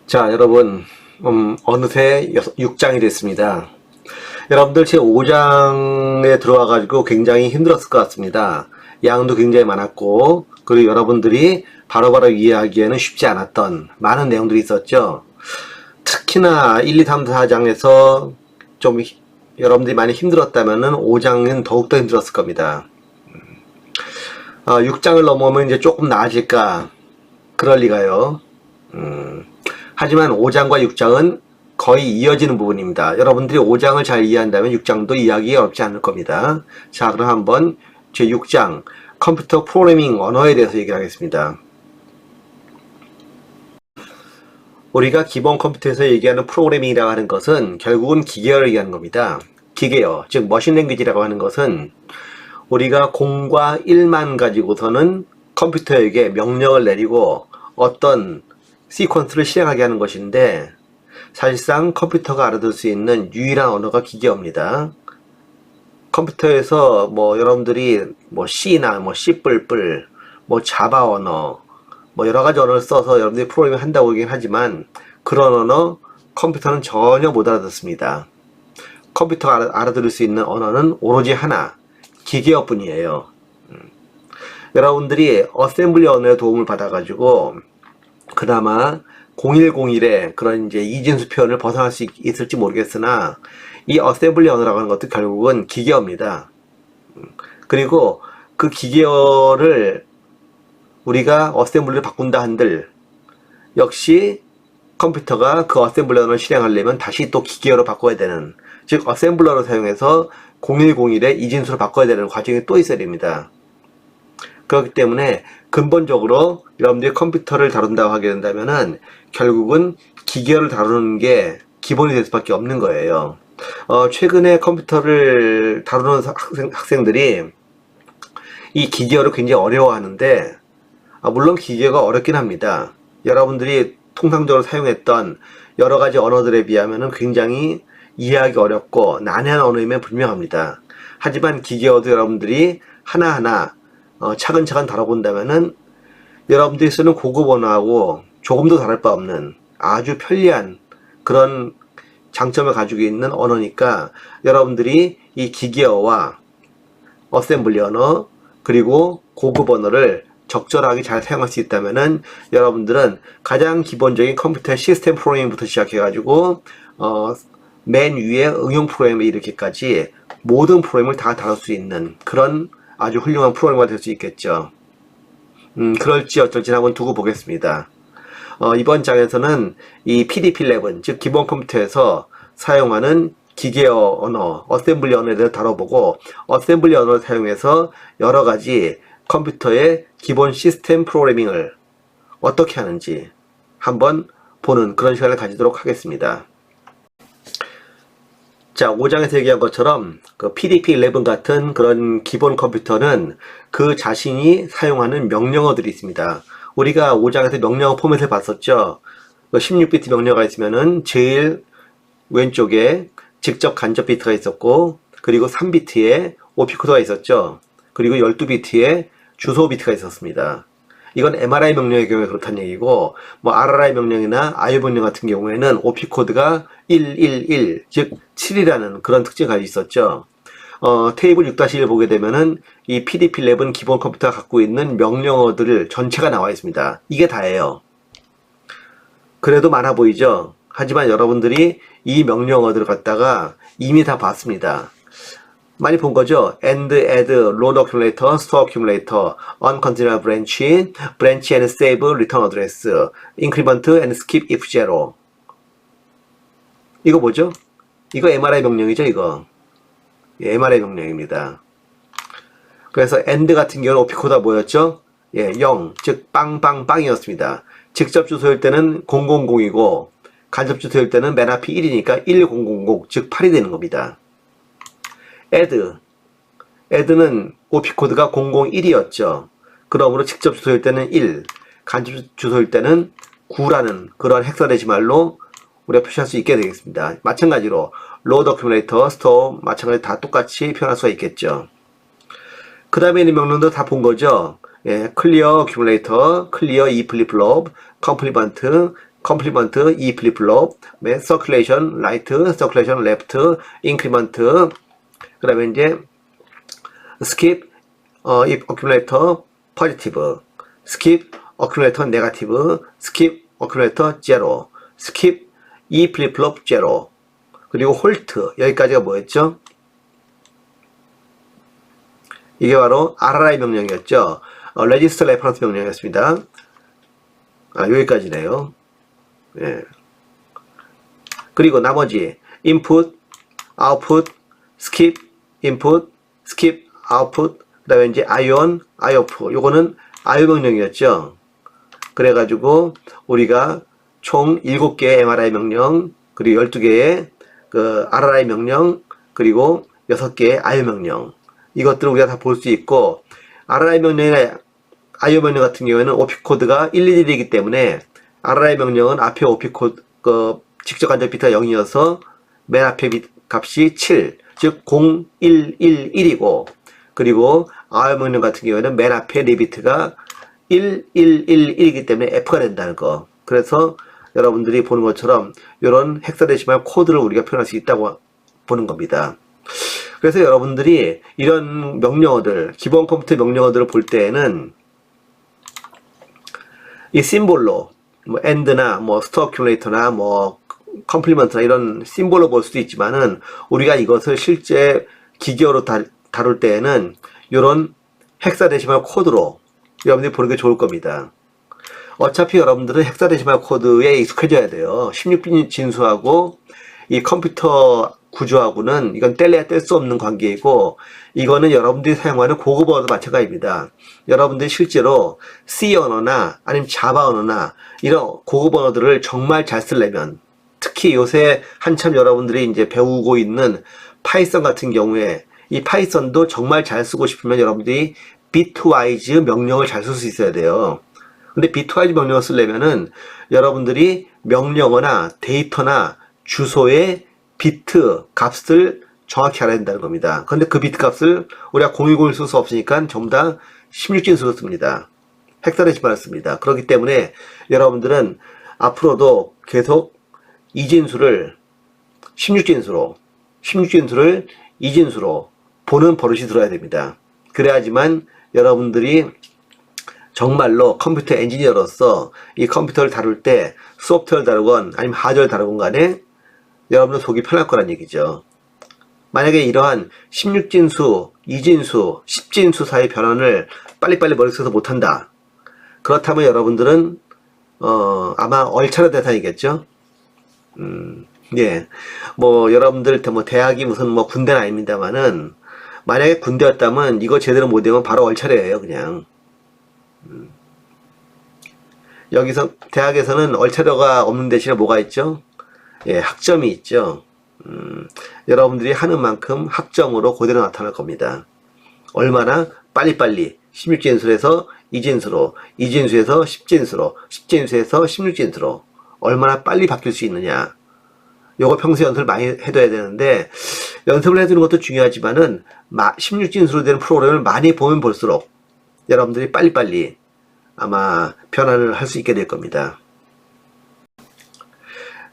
자, 여러분, 어느새 6장이 됐습니다. 여러분들 제 5장에 들어와가지고 굉장히 힘들었을 것 같습니다. 양도 굉장히 많았고, 그리고 여러분들이 바로바로 이해하기에는 쉽지 않았던 많은 내용들이 있었죠. 특히나 1, 2, 3, 4장에서 좀 여러분들이 많이 힘들었다면은 5장은 더욱더 힘들었을 겁니다. 6장을 넘어오면 이제 조금 나아질까? 그럴 리가요. 하지만 5장과 6장은 거의 이어지는 부분입니다. 여러분들이 5장을 잘 이해한다면 6장도 이해하기 어렵지 않을 겁니다. 자, 그럼 한번 제 6장 컴퓨터 프로그래밍 언어에 대해서 얘기를 하겠습니다. 우리가 기본 컴퓨터에서 얘기하는 프로그래밍이라고 하는 것은 결국은 기계어를 얘기하는 겁니다. 기계어, 즉 머신 랭귀지라고 하는 것은 우리가 0과 1만 가지고서는 컴퓨터에게 명령을 내리고 어떤 시퀀스를 실행하게 하는 것인데, 사실상 컴퓨터가 알아들 수 있는 유일한 언어가 기계어입니다. 컴퓨터에서 여러분들이 C나 C++, 자바 언어, 여러 가지 언어를 써서 여러분들이 프로그래밍 한다고 얘기는 하지만 그런 언어 컴퓨터는 전혀 못 알아듣습니다. 컴퓨터가 알아들을 수 있는 언어는 오로지 하나, 기계어뿐이에요. 여러분들이 어셈블리 언어의 도움을 받아가지고 그나마 0101의 그런 이제 이진수 표현을 벗어날 수 있을지 모르겠으나 이 어셈블리 언어라고 하는 것도 결국은 기계어입니다. 그리고 그 기계어를 우리가 어셈블리를 바꾼다 한들 역시 컴퓨터가 그 어셈블리 언어를 실행하려면 다시 또 기계어로 바꿔야 되는, 즉 어셈블러를 사용해서 0101의 이진수를 바꿔야 되는 과정이 또 있어야 됩니다. 그렇기 때문에 근본적으로 여러분들이 컴퓨터를 다룬다고 하게 된다면은 결국은 기계어를 다루는 게 기본이 될 수밖에 없는 거예요. 최근에 컴퓨터를 다루는 학생들이 이 기계어를 굉장히 어려워하는데, 물론 기계어가 어렵긴 합니다. 여러분들이 통상적으로 사용했던 여러 가지 언어들에 비하면은 굉장히 이해하기 어렵고 난해한 언어임에 분명합니다. 하지만 기계어도 여러분들이 하나하나 차근차근 다뤄본다면은 여러분들이 쓰는 고급 언어하고 조금도 다를 바 없는 아주 편리한 그런 장점을 가지고 있는 언어니까 여러분들이 이 기계어와 어셈블리 언어 그리고 고급 언어를 적절하게 잘 사용할 수 있다면은 여러분들은 가장 기본적인 컴퓨터 시스템 프로그래밍부터 시작해가지고 맨 위에 응용 프로그램에 이르기까지 모든 프로그램을 다 다룰 수 있는 그런 아주 훌륭한 프로그래머가 될 수 있겠죠. 그럴지 어쩔지 한번 두고 보겠습니다. 이번 장에서는 이 PDP-11, 즉 기본 컴퓨터에서 사용하는 기계어 언어, 어셈블리 언어에 대해서 다뤄보고, 어셈블리 언어를 사용해서 여러 가지 컴퓨터의 기본 시스템 프로그래밍을 어떻게 하는지 한번 보는 그런 시간을 가지도록 하겠습니다. 자, 5장에서 얘기한 것처럼 그 PDP-11 같은 그런 기본 컴퓨터는 그 자신이 사용하는 명령어들이 있습니다. 우리가 5장에서 명령어 포맷을 봤었죠. 16비트 명령어가 있으면은 제일 왼쪽에 직접 간접 비트가 있었고, 그리고 3비트에 오피코드가 있었죠. 그리고 12비트에 주소 비트가 있었습니다. 이건 MRI 명령의 경우에 그렇다는 얘기고, RRI 명령이나 IO 명령 같은 경우에는 오피코드가 111, 즉 7이라는 그런 특징을 가지고 있었죠. 테이블 6-1 보게 되면은 이 PDP-11 기본 컴퓨터가 갖고 있는 명령어들 전체가 나와 있습니다. 이게 다예요. 그래도 많아 보이죠? 하지만 여러분들이 이 명령어들을 갖다가 이미 다 봤습니다. 많이 본 거죠? AND, ADD, load accumulator, store accumulator, unconditional branch, branch and save, return address, increment and skip if zero. 이거 뭐죠? 이거 MRI 명령이죠, 이거. 예, MRI 명령입니다. 그래서 AND 같은 경우는 오피코드가 뭐였죠? 0, 즉 빵빵빵이었습니다. 직접 주소일 때는 000이고 간접 주소일 때는 맨 앞이 1이니까 1000, 즉 8이 되는 겁니다. add는 오피코드가 001이었죠. 그러므로 직접 주소일 때는 1, 간접 주소일 때는 9라는 그런 헥사데시말로 우리가 표시할 수 있게 되겠습니다. 마찬가지로 load accumulator, store 마찬가지로 다 똑같이 표현할 수가 있겠죠. 그 다음에 있는 명령도 다 본 거죠. clear accumulator, clear e flip-flop, complement, 컴플리먼트 E 플립플롭, 서큘레이션 라이트, 서큘레이션 레프트, 인크리먼트, 그 다음에 이제 skip if accumulator positive, skip accumulator negative, skip accumulator zero, skip E 플립플롭 zero, 그리고 홀트. 여기까지가 뭐였죠? 이게 바로 RRI 명령이었죠. 레지스터 레퍼런스 명령이었습니다. 여기까지네요. 예. 그리고 나머지 input, output, skip, input, skip, output, 그 다음에 이제 ion, iof. 요거는 IO 명령이었죠. 그래가지고 우리가 총 7개의 MRI 명령, 그리고 12개의 그 RRI 명령, 그리고 6개의 IO 명령. 이것들을 우리가 다 볼 수 있고, RRI 명령이나 IO 명령 같은 경우에는 OP 코드가 111이기 때문에 RRI 명령은 앞에 OP 코드, 직접 간접 비트가 0이어서 맨 앞에 빗 값이 7, 즉 0111이고, 그리고 IO 명령 같은 경우에는 맨 앞에 리비트가 1111이기 때문에 F가 된다는 거. 그래서 여러분들이 보는 것처럼 이런 헥사데시말 코드를 우리가 표현할 수 있다고 보는 겁니다. 그래서 여러분들이 이런 명령어들, 기본 컴퓨터 명령어들을 볼 때에는 이 심볼로, 뭐 AND나 뭐 스토어 어큐뮬레이터나 뭐 컴플리먼트나 이런 심볼로 볼 수도 있지만은, 우리가 이것을 실제 기계어로 다룰 때에는 이런 헥사데시말 코드로 여러분들이 보는 게 좋을 겁니다. 어차피 여러분들은 헥사데시말 코드에 익숙해져야 돼요. 16빈 진수하고 이 컴퓨터 구조하고는 이건 뗄래야 뗄 수 없는 관계이고, 이거는 여러분들이 사용하는 고급 언어도 마찬가지입니다. 여러분들이 실제로 C 언어나 아니면 자바 언어나 이런 고급 언어들을 정말 잘 쓰려면, 특히 요새 한참 여러분들이 이제 배우고 있는 파이썬 같은 경우에, 이 파이썬도 정말 잘 쓰고 싶으면 여러분들이 비트와이즈 명령을 잘 쓸 수 있어야 돼요. 근데 비트와이즈 명령을 쓰려면은 여러분들이 명령어나 데이터나 주소의 비트 값을 정확히 알아야 된다는 겁니다. 그런데 그 비트 값을 우리가 010을 쓸 수 없으니까 전부 다 16진수로 씁니다. 헥사데시말을 씁니다. 그렇기 때문에 여러분들은 앞으로도 계속 이진수를 16진수로, 16진수를 이진수로 보는 버릇이 들어야 됩니다. 그래야지만 여러분들이 정말로 컴퓨터 엔지니어로서 이 컴퓨터를 다룰 때 소프트웨어를 다루건 아니면 하드웨어를 다루건 간에 여러분들 속이 편할 거란 얘기죠. 만약에 이러한 16진수, 2진수, 10진수 사이의 변환을 빨리빨리 머릿속에서 못한다. 그렇다면 여러분들은 아마 얼차려 대상이겠죠. 예. 뭐 여러분들 뭐 대학이 무슨 뭐 군대는 아닙니다만은, 만약에 군대였다면 이거 제대로 못 외우면 바로 얼차려예요, 그냥. 여기서 대학에서는 얼차려가 없는 대신에 뭐가 있죠? 예, 학점이 있죠. 여러분들이 하는 만큼 학점으로 그대로 나타날 겁니다. 얼마나 빨리빨리 16진수에서 2진수로, 2진수에서 10진수로, 10진수에서 16진수로 얼마나 빨리 바뀔 수 있느냐. 요거 평소 연습을 많이 해둬야 되는데, 연습을 해두는 것도 중요하지만은 16진수로 되는 프로그램을 많이 보면 볼수록 여러분들이 빨리빨리 아마 변환을 할 수 있게 될 겁니다.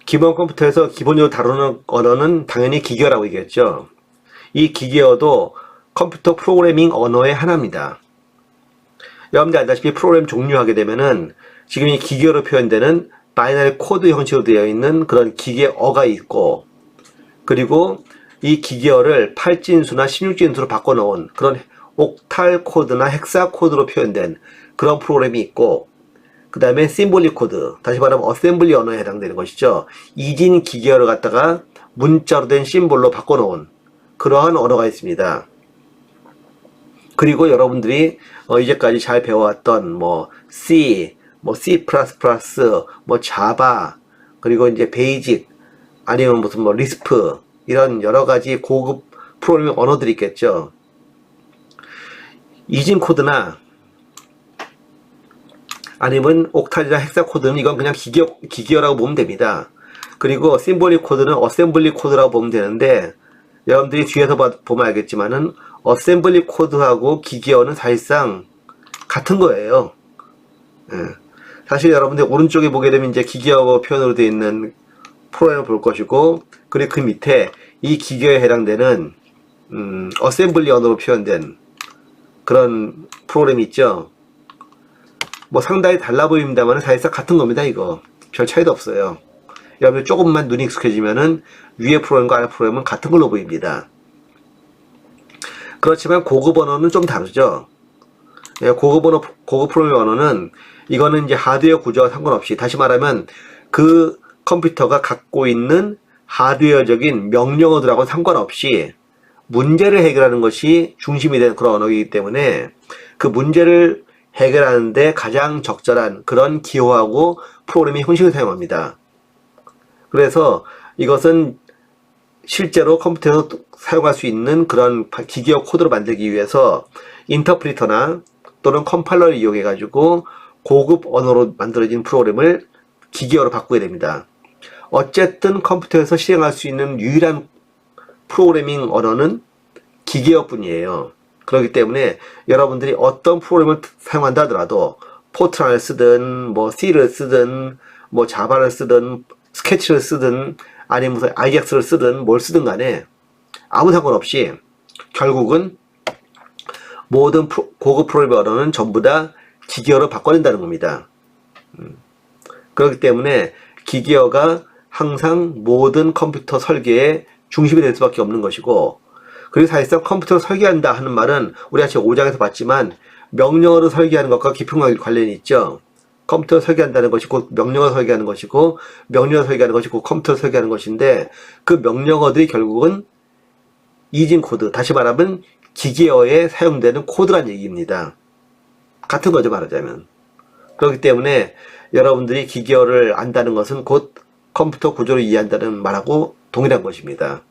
기본 컴퓨터에서 기본적으로 다루는 언어는 당연히 기계어라고 얘기했죠. 이 기계어도 컴퓨터 프로그래밍 언어의 하나입니다. 여러분들 알다시피 프로그램 종류하게 되면은 지금 이 기계어로 표현되는 바이너리 코드 형식으로 되어 있는 그런 기계어가 있고, 그리고 이 기계어를 8진수나 16진수로 바꿔놓은 그런 옥탈 코드나 헥사 코드로 표현된 그런 프로그램이 있고, 그 다음에 심볼릭 코드, 다시 말하면 어셈블리 언어에 해당되는 것이죠. 이진 기계어를 갖다가 문자로 된 심볼로 바꿔놓은 그러한 언어가 있습니다. 그리고 여러분들이 이제까지 잘 배워왔던 뭐 C, 뭐 C++, 뭐 자바, 그리고 이제 베이직, 아니면 무슨 뭐 리스프, 이런 여러가지 고급 프로그래밍 언어들이 있겠죠. 이진 코드나 아니면 옥탈이나 헥사 코드는 이건 그냥 기계어라고 보면 됩니다. 그리고 심볼릭 코드는 어셈블리 코드라고 보면 되는데, 여러분들이 뒤에서 보면 알겠지만은 어셈블리 코드하고 기계어는 사실상 같은 거예요. 예. 사실 여러분들 오른쪽에 보게 되면 이제 기계어 표현으로 되어 있는 프로그램을 볼 것이고, 그리고 그 밑에 이 기계어에 해당되는 어셈블리 언어로 표현된 그런 프로그램이 있죠. 뭐 상당히 달라 보입니다만 사실상 같은 겁니다. 이거 별 차이도 없어요. 여러분 조금만 눈이 익숙해지면은 위에 프로그램과 아래 프로그램은 같은 걸로 보입니다. 그렇지만 고급 언어는 좀 다르죠. 고급 프로그램 언어는 이거는 이제 하드웨어 구조와 상관없이, 다시 말하면 그 컴퓨터가 갖고 있는 하드웨어적인 명령어들하고 상관없이 문제를 해결하는 것이 중심이 되는 그런 언어이기 때문에 그 문제를 해결하는데 가장 적절한 그런 기호하고 프로그래밍 형식을 사용합니다. 그래서 이것은 실제로 컴퓨터에서 사용할 수 있는 그런 기계어 코드를 만들기 위해서 인터프리터나 또는 컴파일러를 이용해 가지고 고급 언어로 만들어진 프로그램을 기계어로 바꾸게 됩니다. 어쨌든 컴퓨터에서 실행할 수 있는 유일한 프로그래밍 언어는 기계어뿐이에요. 그렇기 때문에 여러분들이 어떤 프로그램을 사용한다 하더라도 포트란을 쓰든 뭐 C를 쓰든 뭐 자바를 쓰든 스케치를 쓰든 아니면 무슨 아이엑스를 쓰든 뭘 쓰든 간에 아무 상관없이 결국은 모든 고급 프로그래밍 언어는 전부 다 기계어로 바꿔낸다는 겁니다. 그렇기 때문에 기계어가 항상 모든 컴퓨터 설계의 중심이 될 수밖에 없는 것이고, 그리고 사실상 컴퓨터를 설계한다 하는 말은 우리가 지금 5장에서 봤지만 명령어를 설계하는 것과 깊은 관련이 있죠. 컴퓨터를 설계한다는 것이 곧 명령어를 설계하는 것이고, 명령어를 설계하는 것이 곧 컴퓨터를 설계하는 것인데, 그 명령어들이 결국은 이진 코드, 다시 말하면 기계어에 사용되는 코드란 얘기입니다. 같은 거죠, 말하자면. 그렇기 때문에 여러분들이 기계어를 안다는 것은 곧 컴퓨터 구조를 이해한다는 말하고 동일한 것입니다.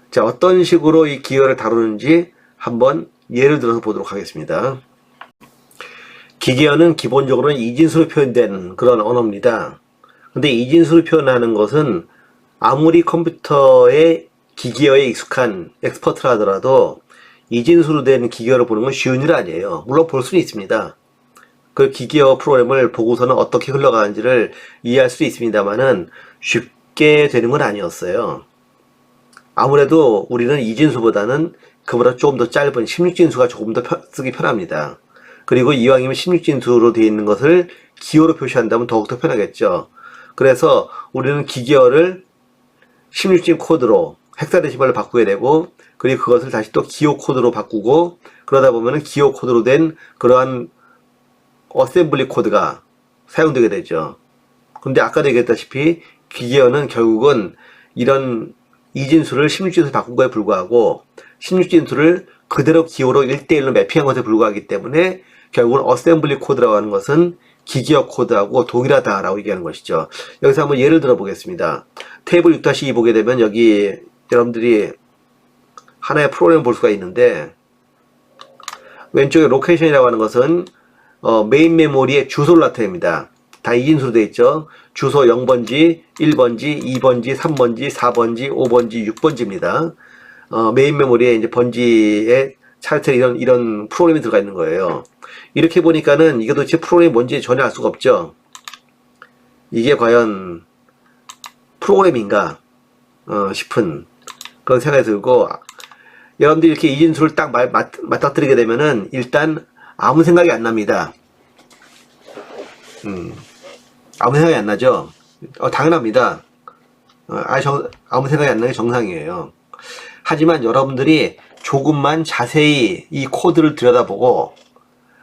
자, 어떤 식으로 이 기계어를 다루는지 한번 예를 들어서 보도록 하겠습니다. 기계어는 기본적으로는 이진수로 표현된 그런 언어입니다. 근데 이진수로 표현하는 것은 아무리 컴퓨터의 기계어에 익숙한 엑스퍼트라 하더라도 이진수로 된 기계어를 보는 건 쉬운 일 아니에요. 물론 볼 수는 있습니다. 그 기계어 프로그램을 보고서는 어떻게 흘러가는지를 이해할 수 있습니다만은 쉽게 되는 건 아니었어요. 아무래도 우리는 이진수보다는 그보다 조금 더 짧은 16진수가 조금 더 쓰기 편합니다. 그리고 이왕이면 16진수로 되어 있는 것을 기호로 표시한다면 더욱더 편하겠죠. 그래서 우리는 기계어를 16진 코드로 헥사데시멀로 바꾸게 되고, 그리고 그것을 다시 또 기호 코드로 바꾸고, 그러다 보면은 기호 코드로 된 그러한 어셈블리 코드가 사용되게 되죠. 근데 아까도 얘기했다시피 기계어는 결국은 이런 이진수를 16진수로 바꾼 거에 불구하고 16진수를 그대로 기호로 1대1로 매핑한 것에 불과하기 때문에 결국은 어셈블리 코드라고 하는 것은 기계어 코드하고 동일하다라고 얘기하는 것이죠. 여기서 한번 예를 들어 보겠습니다. 테이블 6-2 보게 되면 여기 여러분들이 하나의 프로그램을 볼 수가 있는데, 왼쪽에 로케이션이라고 하는 것은 메인 메모리의 주소를 나타냅니다. 다 이진수로 되어 있죠. 주소 0번지, 1번지, 2번지, 3번지, 4번지, 5번지, 6번지입니다. 메인 메모리에 이제 번지에 차트 이런 프로그램이 들어가 있는 거예요. 이렇게 보니까는 이게 도대체 프로그램이 뭔지 전혀 알 수가 없죠. 이게 과연 프로그램인가 싶은 그런 생각이 들고, 여러분들이 이렇게 이진수를 딱 맞닥뜨리게 되면은 일단 아무 생각이 안 납니다. 아무 생각이 안 나죠? 당연합니다. 아무 생각이 안 나는 게 정상이에요. 하지만 여러분들이 조금만 자세히 이 코드를 들여다보고,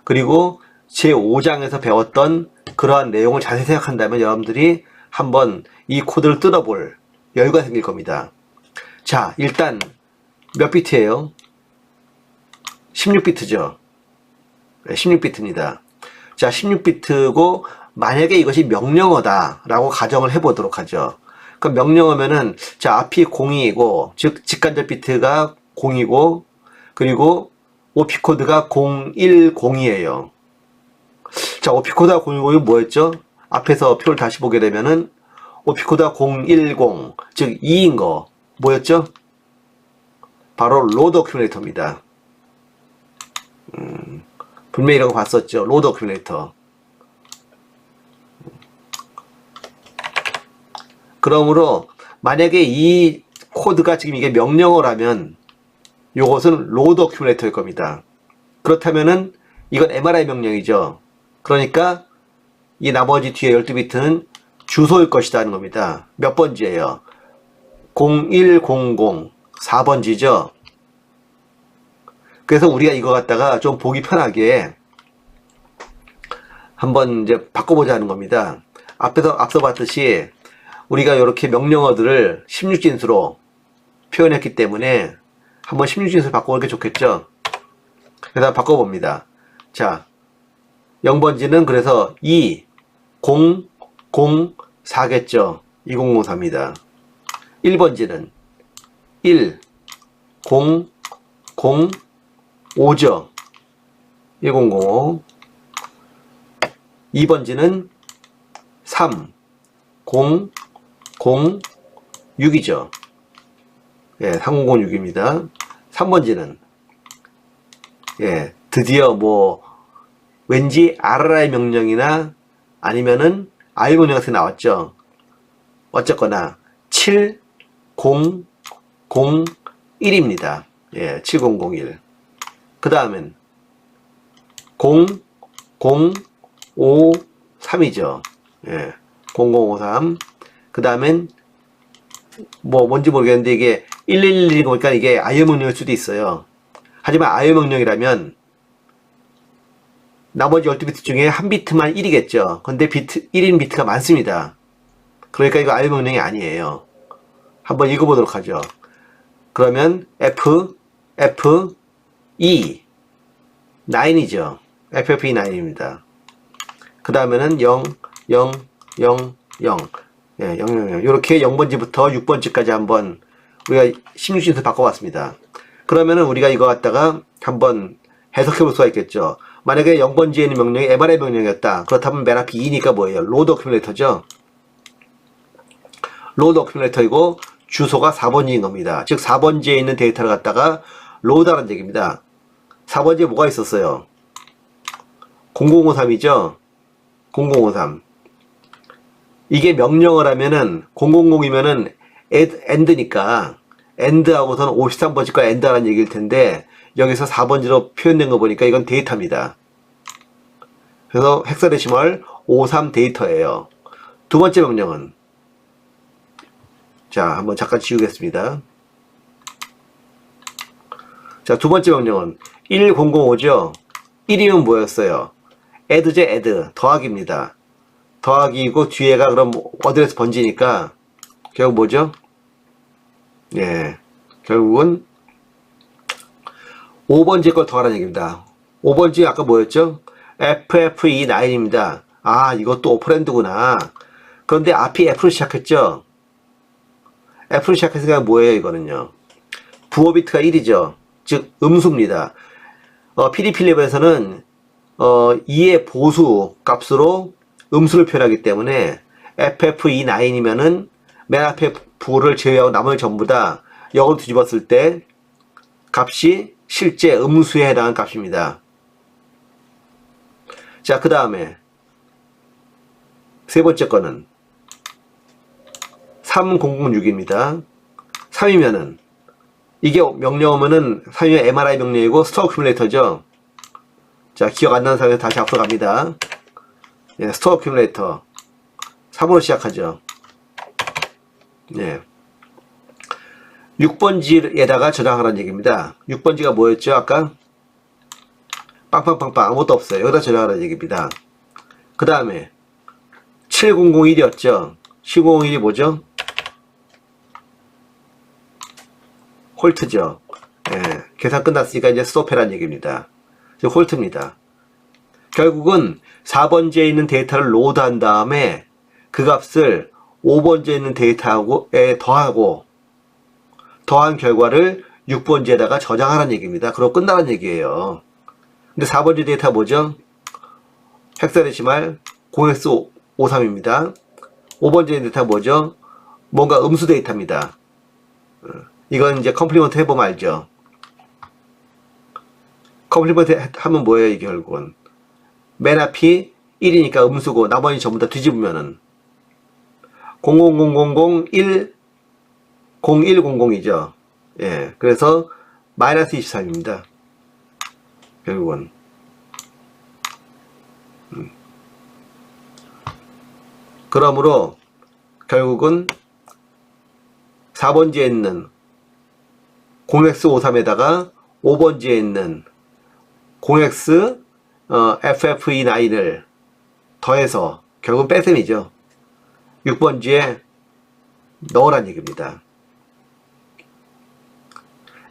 그리고 제5장에서 배웠던 그러한 내용을 자세히 생각한다면 여러분들이 한번 이 코드를 뜯어볼 여유가 생길 겁니다. 자, 일단 몇 비트예요? 16비트죠. 16비트입니다. 자, 16비트고 만약에 이것이 명령어다라고 가정을 해보도록 하죠. 그럼 명령어면은 자, 앞이 0이고, 즉 직간접 비트가 0이고, 그리고 오피코드가 010이에요. 자, 오피코드가 010이 뭐였죠? 앞에서 표를 다시 보게 되면은 오피코드가 010, 즉 2인 거 뭐였죠? 바로 로드 어큐뮬레이터입니다. 분명히 이라고 봤었죠. 로드 어큐뮬레이터. 그러므로 만약에 이 코드가 지금 이게 명령어라면 요것은 로드 어큐뮬레이터일 겁니다. 그렇다면은 이건 MRI 명령이죠. 그러니까 이 나머지 뒤에 12비트는 주소일 것이다 하는 겁니다. 몇 번지예요? 0100 4번지죠. 그래서 우리가 이거 갖다가 좀 보기 편하게 한번 이제 바꿔보자 하는 겁니다. 앞서 봤듯이 우리가 이렇게 명령어들을 16진수로 표현했기 때문에 한번 16진수를 바꿔보는 게 좋겠죠. 그래서 바꿔봅니다. 자, 0번지는 그래서 2004겠죠. 2004입니다. 1번지는 1005죠. 1005. 2번지는 3006이죠. 예, 3006입니다. 3번지는 예, 드디어 뭐 왠지 RRI 명령이나 아니면은 I 명령 같은 게 나왔죠. 어쨌거나 7001입니다. 예, 7001. 그 다음엔 0053이죠. 예, 0053. 그 다음엔 뭐 뭔지 모르겠는데 이게 1111 보니까 이게 IO 명령일 수도 있어요. 하지만 IO 명령이라면 나머지 12비트 중에 한 비트만 1이겠죠. 근데 1인 비트가 많습니다. 그러니까 이거 IO 명령이 아니에요. 한번 읽어보도록 하죠. 그러면 FFE9이죠. FFE9입니다. 그 다음에는 0, 0, 0, 0. 예, 0, 0, 0. 이렇게 0번지부터 6번지까지 한번 우리가 16진수 바꿔봤습니다. 그러면은 우리가 이거 갖다가 한번 해석해 볼 수가 있겠죠. 만약에 0번지에 있는 명령이 MRI 명령이었다. 그렇다면 맨 앞이 2니까 뭐예요? 로드 어큐뮬레이터죠. 로드 어큐뮬레이터이고 주소가 4번지인 겁니다. 즉 4번지에 있는 데이터를 갖다가 로드하는 얘기입니다. 4번지에 뭐가 있었어요? 0053이죠. 0053. 이게 명령을 하면은 000이면은 end니까 end하고서는 53번지가 end하라는 얘기일 텐데 여기서 4번지로 표현된 거 보니까 이건 데이터입니다. 그래서 헥사데시멀 53 데이터예요. 두 번째 명령은 자, 한번 잠깐 지우겠습니다. 자, 두 번째 명령은 1005죠. 1이면 뭐였어요? add제 add, 더하기입니다. 더하기이고 뒤에가 그럼 어드레스 번지니까 결국 뭐죠? 예, 결국은 5번지 걸 더하라는 얘기입니다. 5번지 아까 뭐였죠? FFE9입니다. 아, 이것도 오퍼랜드구나. 그런데 앞이 F로 시작했죠? F로 시작했으니까 뭐예요, 이거는요? 부호 비트가 1이죠. 즉, 음수입니다. PDP11에서는 2의 보수 값으로 음수를 표현하기 때문에 FFE9이면은 맨 앞에 부호를 제외하고 나머지 전부 다 역으로 뒤집었을 때 값이 실제 음수에 해당하는 값입니다. 자, 그 다음에 세 번째 거는 3006입니다. 3이면은 이게 명령어면은 3이면 MRI 명령이고 스토어 어큐뮬레이터죠. 자, 기억 안 나는 사람에서 다시 앞으로 갑니다. 예, 스토어 어큐뮬레이터 3으로 시작하죠. 예. 6번지에다가 저장하라는 얘기입니다. 6번지가 뭐였죠? 아까? 빵빵빵빵 아무것도 없어요. 여기다 저장하라는 얘기입니다. 그 다음에 7001이었죠. 7001이 뭐죠? 홀트죠. 예, 계산 끝났으니까 이제 스톱해라는 얘기입니다. 홀트입니다. 결국은 4번지에 있는 데이터를 로드한 다음에 그 값을 5번지에 있는 데이터에 더하고 더한 결과를 6번지에다가 저장하라는 얘기입니다. 그럼 끝나는 얘기예요. 근데 4번지 데이터 뭐죠? 헥사데시말 0x53입니다. 5번지 데이터 뭐죠? 뭔가 음수 데이터입니다. 이건 이제 컴플리먼트 해보면 알죠. 컴플리먼트 하면 뭐예요, 이게 결국은? 맨 앞이 1이니까 음수고 나머지 전부 다 뒤집으면은 000001 0100이죠. 예. 그래서 마이너스 23입니다. 결국은. 그러므로 결국은 4번지에 있는 0x53에다가 5번지에 있는 0x FFE9을 더해서 결국은 뺄셈이죠. 6번지에 넣으란 얘기입니다.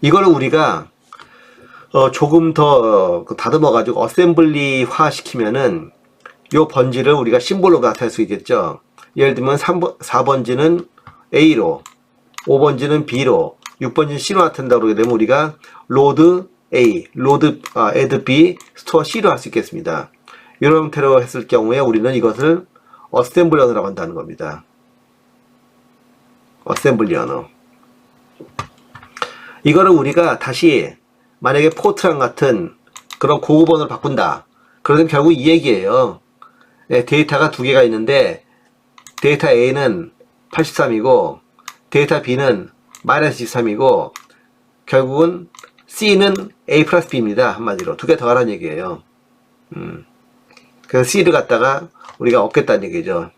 이거를 우리가 조금 더 다듬어 가지고 어셈블리화 시키면은 요 번지를 우리가 심볼로 나타낼 수 있겠죠. 예를 들면 4번지는 A로, 5번지는 B로, 6번지는 C로 나타낸다고 그러게 되면 우리가 로드 A, add B, 스토어 C로 할 수 있겠습니다. 이런 형태로 했을 경우에 우리는 이것을 어셈블리 언어라고 한다는 겁니다. 어셈블리 언어. 이거를 우리가 다시 만약에 포트랑 같은 그런 고급 언어로 바꾼다. 그러면 결국 이 얘기예요. 네, 데이터가 두 개가 있는데 데이터 A는 83이고 데이터 B는 마이너스 23이고 결국은 C는 A 플러스 B입니다. 한마디로 두 개 더 하라는 얘기예요. 그래서 C를 갖다가 우리가 얻겠다는 얘기죠.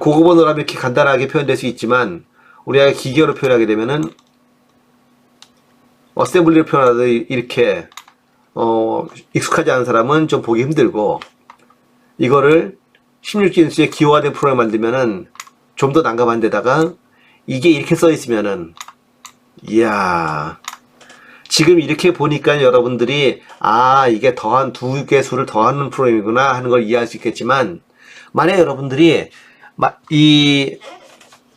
고급 언어라면 이렇게 간단하게 표현될 수 있지만 우리가 기계어로 표현하게 되면은 어셈블리로 표현하도 이렇게 익숙하지 않은 사람은 좀 보기 힘들고 이거를 16진수의 기호화된 프로그램 만들면은 좀 더 난감한 데다가 이게 이렇게 써 있으면은 이야 지금 이렇게 보니까 여러분들이 이게 더한 두 개 수를 더하는 프로그램이구나 하는 걸 이해할 수 있겠지만 만약 여러분들이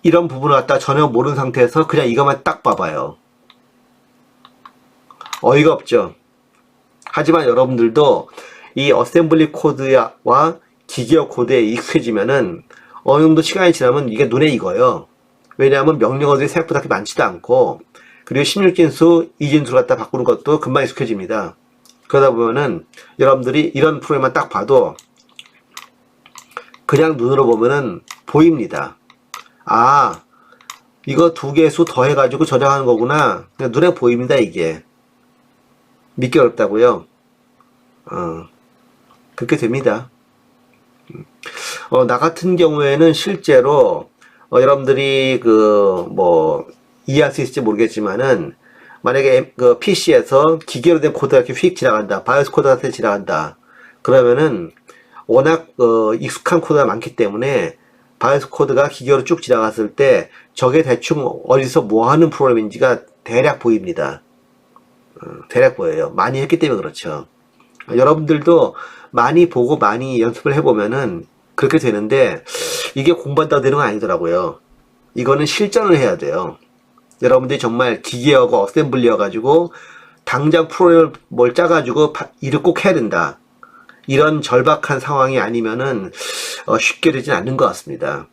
이런 부분을 갖다 전혀 모르는 상태에서 그냥 이것만 딱 봐봐요. 어이가 없죠. 하지만 여러분들도 이 어셈블리 코드와 기계어 코드에 익숙해지면은 어느 정도 시간이 지나면 이게 눈에 익어요. 왜냐하면 명령어들이 생각보다 그렇게 많지도 않고 그리고 16진수, 2진수를 갖다 바꾸는 것도 금방 익숙해집니다. 그러다 보면은 여러분들이 이런 프로그램만 딱 봐도 그냥 눈으로 보면은 보입니다. 이거 두 개 수 더해가지고 저장하는 거구나. 그냥 눈에 보입니다, 이게. 믿기 어렵다고요? 그렇게 됩니다. 나 같은 경우에는 실제로, 여러분들이 이해할 수 있을지 모르겠지만은, 만약에 PC에서 기계로 된 코드가 이렇게 휙 지나간다. 바이오스 코드 같은 데 지나간다. 그러면은, 워낙, 익숙한 코드가 많기 때문에, 바이오스 코드가 기계로 쭉 지나갔을 때, 저게 대충 어디서 뭐 하는 프로그램인지가 대략 보입니다. 대략 보여요. 많이 했기 때문에 그렇죠. 여러분들도 많이 보고 많이 연습을 해보면은 그렇게 되는데 이게 공부한다고 되는 건 아니더라고요. 이거는 실전을 해야 돼요. 여러분들이 정말 기계어고 어셈블리어 가지고 당장 프로그램을 뭘 짜가지고 일을 꼭 해야 된다. 이런 절박한 상황이 아니면은 쉽게 되진 않는 것 같습니다.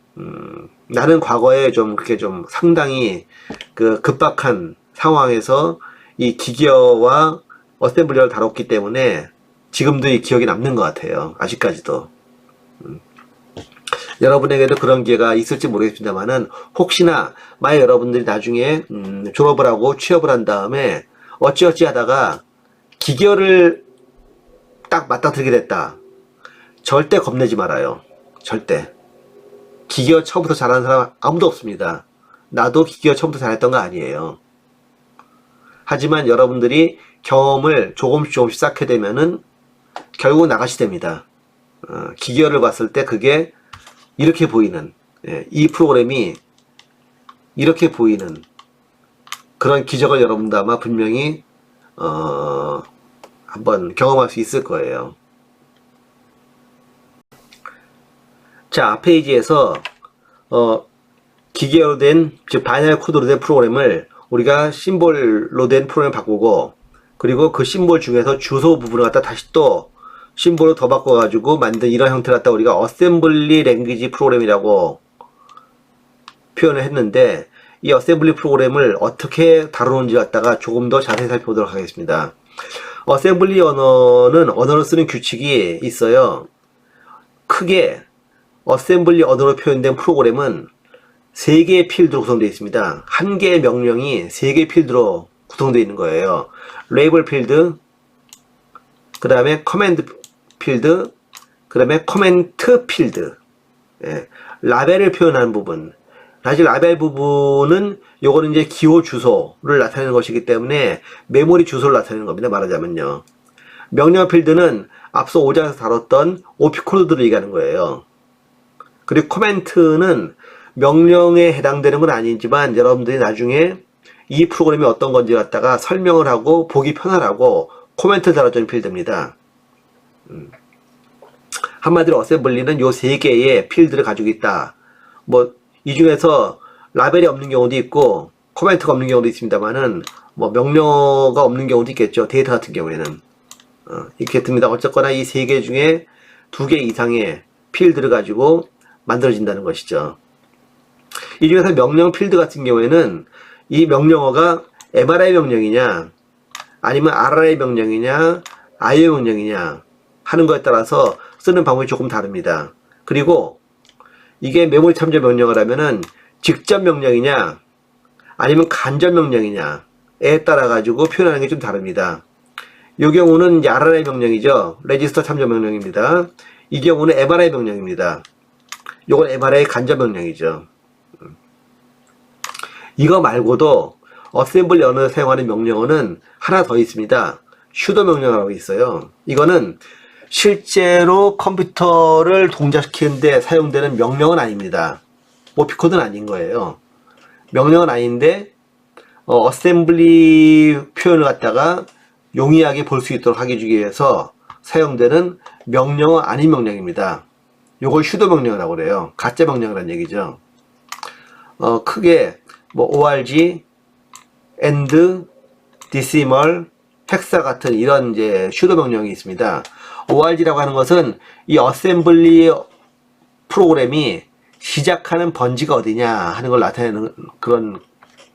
나는 과거에 그렇게 상당히 급박한 상황에서 이 기계어와 어셈블리어를 다뤘기 때문에 지금도 이 기억이 남는 것 같아요. 아직까지도. 여러분에게도 그런 기회가 있을지 모르겠습니다만은 혹시나 만약 여러분들이 나중에 졸업을 하고 취업을 한 다음에 어찌어찌 하다가 기계어를 딱 맞닥뜨리게 됐다. 절대 겁내지 말아요. 절대. 기계어 처음부터 잘하는 사람 아무도 없습니다. 나도 기계어 처음부터 잘했던 거 아니에요. 하지만 여러분들이 경험을 조금씩 쌓게 되면은 결국 나가시 됩니다. 기계어를 봤을 때 그게 이렇게 보이는, 이 프로그램이 이렇게 보이는 그런 기적을 여러분도 아마 분명히 한번 경험할 수 있을 거예요. 자, 페이지에서 기계어로 된, 즉 바이너리 코드로 된 프로그램을 우리가 심볼로 된 프로그램 바꾸고 그리고 그 심볼 중에서 주소 부분을 갖다 다시 또 심볼로 더 바꿔가지고 만든 이런 형태를 갖다 우리가 어셈블리 랭귀지 프로그램이라고 표현을 했는데 이 어셈블리 프로그램을 어떻게 다루는지 갖다가 조금 더 자세히 살펴보도록 하겠습니다. 어셈블리 언어는 언어를 쓰는 규칙이 있어요. 크게 어셈블리 언어로 표현된 프로그램은 3개의 필드로 구성되어 있습니다. 한 개의 명령이 3개의 필드로 구성되어 있는 거예요. 레이블 필드, 그 다음에 커맨드 필드, 그 다음에 커멘트 필드. 예, 라벨을 표현하는 부분. 사실 라벨 부분은 요거는 이제 기호 주소를 나타내는 것이기 때문에 메모리 주소를 나타내는 겁니다. 말하자면요. 명령 필드는 앞서 5장에서 다뤘던 OP 코드들을 얘기하는 거예요. 그리고 코멘트는 명령에 해당되는 건 아니지만 여러분들이 나중에 이 프로그램이 어떤 건지 갖다가 설명을 하고 보기 편하라고 코멘트를 달아주는 필드입니다. 한마디로 어셈블리는 요 3개의 필드를 가지고 있다. 뭐 이 중에서 라벨이 없는 경우도 있고 코멘트가 없는 경우도 있습니다만은 뭐 명령어가 없는 경우도 있겠죠. 데이터 같은 경우에는 이렇게 듭니다. 어쨌거나 이 3개 중에 2개 이상의 필드를 가지고 만들어진다는 것이죠. 이 중에서 명령 필드 같은 경우에는 이 명령어가 MRI 명령이냐 아니면 RRI 명령이냐 IO 명령이냐 하는 것에 따라서 쓰는 방법이 조금 다릅니다. 그리고 이게 메모리 참조 명령을 하면은 직접 명령이냐 아니면 간접 명령이냐에 따라 가지고 표현하는 게 좀 다릅니다. 이 경우는 이제 RRI 명령이죠. 레지스터 참조 명령입니다. 이 경우는 MRI 명령입니다. 요건 MRI 간접 명령이죠. 이거 말고도 어셈블리 언어에서 사용하는 명령어는 하나 더 있습니다. 슈도 명령어라고 있어요. 이거는 실제로 컴퓨터를 동작시키는데 사용되는 명령은 아닙니다. OP 코드는 아닌 거예요. 명령은 아닌데 어셈블리 표현을 갖다가 용이하게 볼 수 있도록 하기 위해서 사용되는 명령어 아닌 명령입니다. 요걸 슈도 명령이라고 그래요. 가짜 명령이라는 얘기죠. 크게 뭐 org, and, decimal, 헥사 같은 이런 이제 슈도 명령이 있습니다. org라고 하는 것은 이 어셈블리 프로그램이 시작하는 번지가 어디냐 하는 걸 나타내는 그런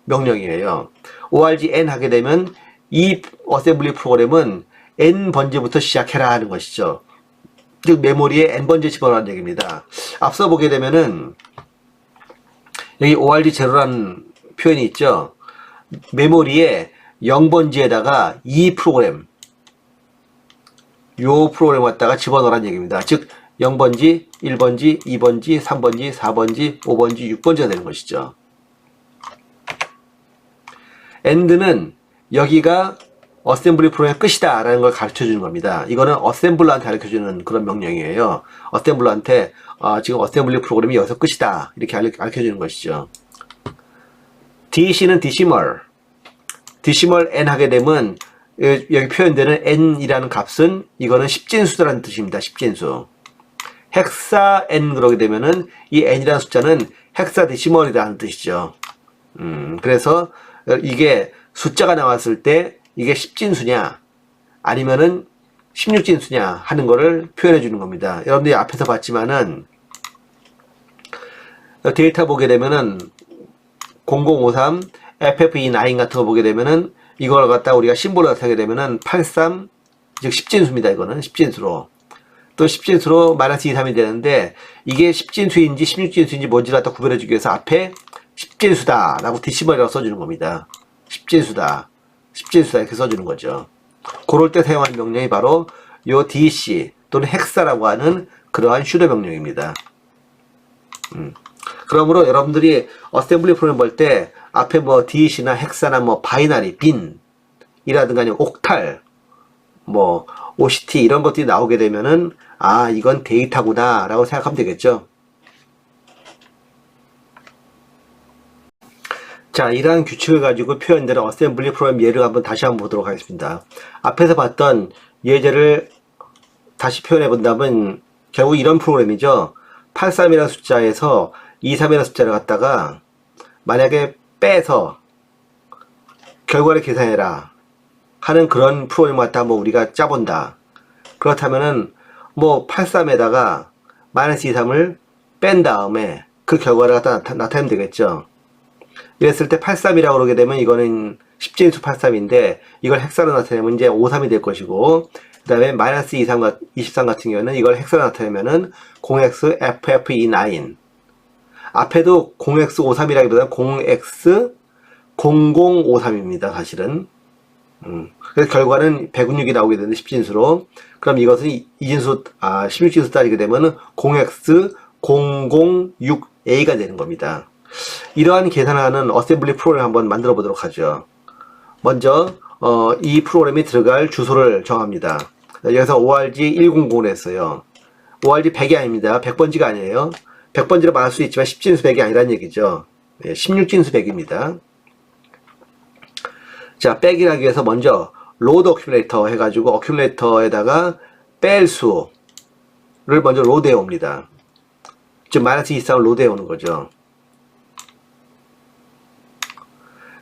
명령이에요. org n 하게 되면 이 어셈블리 프로그램은 n 번지부터 시작해라 하는 것이죠. 즉 메모리에 n 번지 집어넣는 얘기입니다. 앞서 보게 되면은 여기 org0라는 표현이 있죠. 메모리에 0번지에다가 이 프로그램 요 프로그램 갖다가 집어넣으라는 얘기입니다. 즉 0번지, 1번지, 2번지, 3번지, 4번지, 5번지, 6번지가 되는 것이죠. end는 여기가 어셈블리 프로그램의 끝이다 라는 걸 가르쳐 주는 겁니다. 이거는 어셈블러한테 가르쳐 주는 그런 명령이에요. 어셈블러한테 지금 어셈블리 프로그램이 여기서 끝이다 이렇게 가르쳐 주는 것이죠. DC는 decimal n 하게 되면 여기 표현되는 n이라는 값은 이거는 십진수라는 뜻입니다. 십진수. 헥사 n 그러게 되면은 이 n이라는 숫자는 헥사데시멀이라는 뜻이죠. 그래서 이게 숫자가 나왔을 때 이게 십진수냐 아니면은 16진수냐 하는 거를 표현해 주는 겁니다. 여러분들이 앞에서 봤지만은 데이터 보게 되면은 0053 FFE9 같은 거 보게 되면은 이걸 갖다 우리가 심볼로 나타내게 되면은 83 즉 십진수입니다. 이거는 십진수로 또 십진수로 마이너스 2, 3이 되는데 이게 십진수인지 16진수인지 뭔지를 갖다 구별해 주기 위해서 앞에 십진수다 라고 데시멀이라고 써주는 겁니다. 십진수다 이렇게 써주는 거죠. 그럴 때 사용하는 명령이 바로 요 DC 또는 헥사라고 하는 그러한 슈도 명령입니다. 그러므로 여러분들이 어셈블리 프로그램 볼 때 앞에 뭐 DC나 헥사나 뭐 바이너리, 빈이라든가 아니면 옥탈, 뭐 OCT 이런 것들이 나오게 되면은 이건 데이터구나 라고 생각하면 되겠죠. 자, 이러한 규칙을 가지고 표현되는 어셈블리 프로그램 예를 다시 한번 보도록 하겠습니다. 앞에서 봤던 예제를 다시 표현해 본다면 결국 이런 프로그램이죠. 83이라는 숫자에서 23이라는 숫자를 갖다가 만약에 빼서 결과를 계산해라 하는 그런 프로그램을 갖다가 뭐 우리가 짜본다. 그렇다면은 뭐 83에다가 마이너스 23을 뺀 다음에 그 결과를 갖다 나타내면 되겠죠. 이랬을 때 83이라고 그러게 되면 이거는 십진수 83인데 이걸 헥사로 나타내면 이제 53이 될 것이고 그 다음에 마이너스 23 같은 경우는 이걸 헥사로 나타내면은 0x-FFE9. 앞에도 0x53이라기보다는 0x0053입니다, 사실은. 그래서 결과는 106이 나오게 되는데 10진수로. 그럼 이것은 16진수 따지게 되면 0x006a가 되는 겁니다. 이러한 계산하는 어셈블리 프로그램 한번 만들어 보도록 하죠. 먼저 이 프로그램이 들어갈 주소를 정합니다. 여기서 org100을 했어요. org 100이 아닙니다. 100번지가 아니에요. 100번지로 말할 수 있지만 10진수 100이 아니라는 얘기죠. 16진수 100입니다. 자, 빼기를 하기 위해서 먼저 로드 어큐뮬레이터 해가지고 어큐뮬레이터에다가 뺄 수를 먼저 로드해 옵니다. 즉 마이너스 23을 로드해 오는 거죠.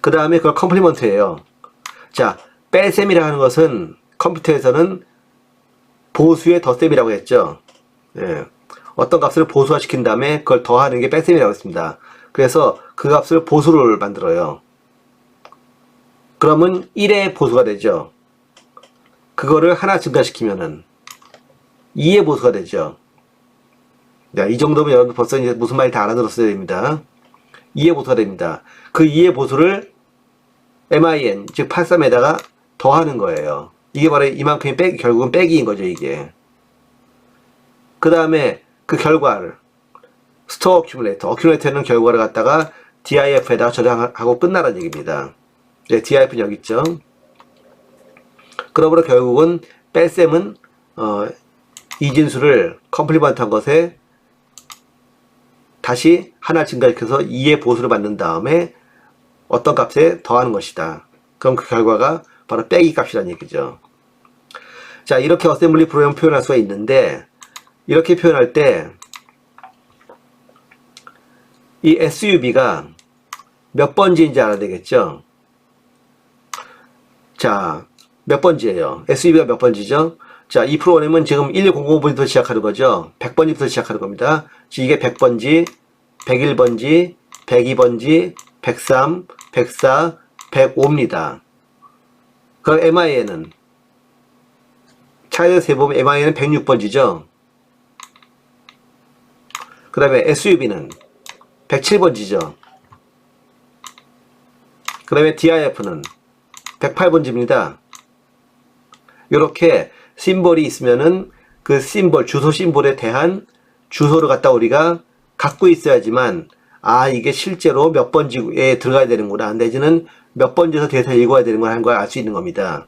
그 다음에 그걸 컴플리먼트예요. 자, 뺄셈이라 하는 것은 컴퓨터에서는 보수의 덧셈이라고 했죠. 예. 어떤 값을 보수화시킨 다음에 그걸 더하는 게 뺄셈이라고 했습니다. 그래서 그 값을 보수를 만들어요. 그러면 1의 보수가 되죠. 그거를 하나 증가시키면은 2의 보수가 되죠. 자, 이 정도면 여러분 벌써 이제 무슨 말인지 다 알아들었어야 됩니다. 2의 보수가 됩니다. 그 2의 보수를 min, 즉 83에다가 더하는 거예요. 이게 바로 이만큼이 결국은 빼기인 거죠, 이게. 그 다음에 그 결과를 스토어 어큐뮬레이터는 결과를 갖다가 diff에다가 저장하고 끝나라는 얘기입니다. 네, diff는 여기 있죠. 그러므로 결국은 뺄셈은 이진수를 컴플리먼트 한 것에 다시 하나 증가시켜서 2의 보수를 받는 다음에 어떤 값에 더하는 것이다. 그럼 그 결과가 바로 빼기 값이라는 얘기죠. 자, 이렇게 어셈블리 프로그램 표현할 수가 있는데, 이렇게 표현할 때 이 SUB가 몇 번지인지 알아야 되겠죠. 자, 몇 번지예요? SUB가 몇 번지죠? 자, 이 프로그램은 지금 1100번부터 시작하는 거죠. 100번지부터 시작하는 겁니다. 즉 이게 100번지, 101번지, 102번지, 103, 104, 105입니다. 그럼 MIN은 차례대로 세보면 MIN은 106번지죠. 그 다음에 SUB는 107번지죠. 그 다음에 DIF는 108번지입니다. 이렇게 심볼이 있으면은 그 심볼, 주소 심볼에 대한 주소를 갖다 우리가 갖고 있어야지만, 아, 이게 실제로 몇 번지에 들어가야 되는구나, 내지는 몇 번지에서 데이터 읽어야 되는구나 하는 걸 알 수 있는 겁니다.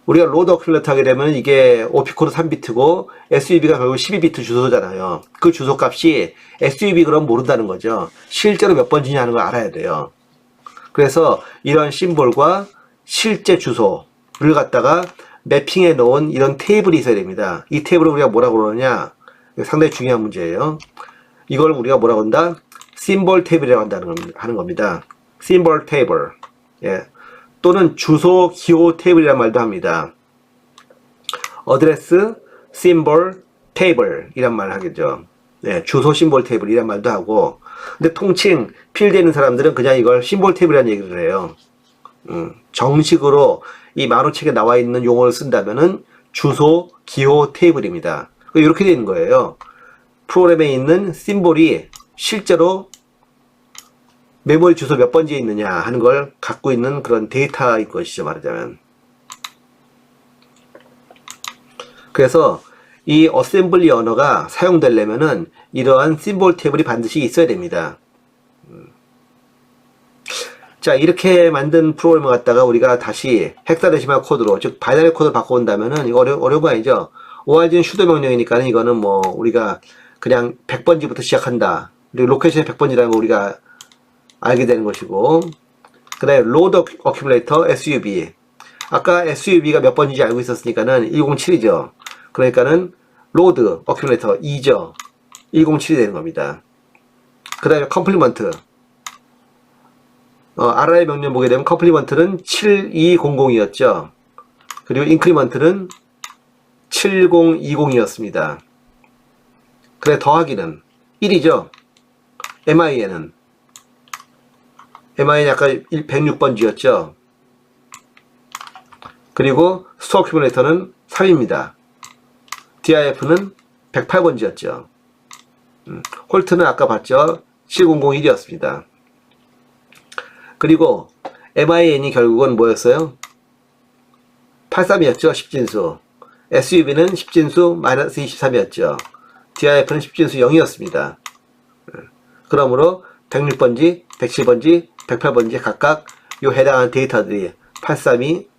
우리가 로드 어큐뮬레이터 하게 되면 이게 OP-코드 3비트고 SUB가 결국 12비트 주소잖아요. 그 주소 값이 SUB 그럼 모른다는 거죠. 실제로 몇 번지냐 하는 걸 알아야 돼요. 그래서 이런 심볼과 실제 주소를 갖다가 매핑해 놓은 이런 테이블이 있어야 됩니다. 이 테이블을 우리가 뭐라고 그러느냐, 상당히 중요한 문제예요. 이걸 우리가 뭐라고 한다? 심볼 테이블이라고 하는 겁니다. 심볼 테이블. 예. 또는 주소 기호 테이블이라는 말도 합니다. 어드레스 심볼 테이블 이란 말을 하겠죠. 네, 주소 심볼 테이블 이란 말도 하고, 근데 통칭 필드 있는 사람들은 그냥 이걸 심볼 테이블이라는 얘기를 해요. 정식으로 이 만호책에 나와 있는 용어를 쓴다면은 주소 기호 테이블입니다. 이렇게 되는 거예요. 프로그램에 있는 심볼이 실제로 메모리 주소 몇 번지에 있느냐 하는 걸 갖고 있는 그런 데이터인 것이죠, 말하자면. 그래서 이 어셈블리 언어가 사용되려면은 이러한 심볼 테이블이 반드시 있어야 됩니다. 자, 이렇게 만든 프로그램을 갖다가 우리가 다시 헥사데시말 코드로, 즉 바이너리 코드를 바꿔온다면은 이거 어려운 거 아니죠. org는 슈도 명령이니까 이거는 뭐 우리가 그냥 100번지부터 시작한다, 그리고 로케이션이 100번지라는 거 우리가 알게 되는 것이고, 그 다음에 로드 어큐뮬레이터 SUB, 아까 SUB가 몇 번인지 알고 있었으니까는 107이죠. 그러니까는 로드 어큐뮬레이터 2죠. 107이 되는 겁니다. 그 다음에 컴플리먼트, RI 명령 보게 되면 컴플리먼트는 7200이었죠. 그리고 인크리먼트는 7020이었습니다. 그래, 더하기는 1이죠. MIN은 아까 106번지였죠. 그리고 스토어 어큐뮬레이터는 3입니다. DIF는 108번지였죠. 홀트는 아까 봤죠? 7001이었습니다. 그리고 MIN이 결국은 뭐였어요? 83이었죠. 10진수. SUV는 10진수 마이너스 23이었죠. DIF는 10진수 0이었습니다. 그러므로 106번지, 107번지, 108번지 각각 요 해당하는 데이터들이 832,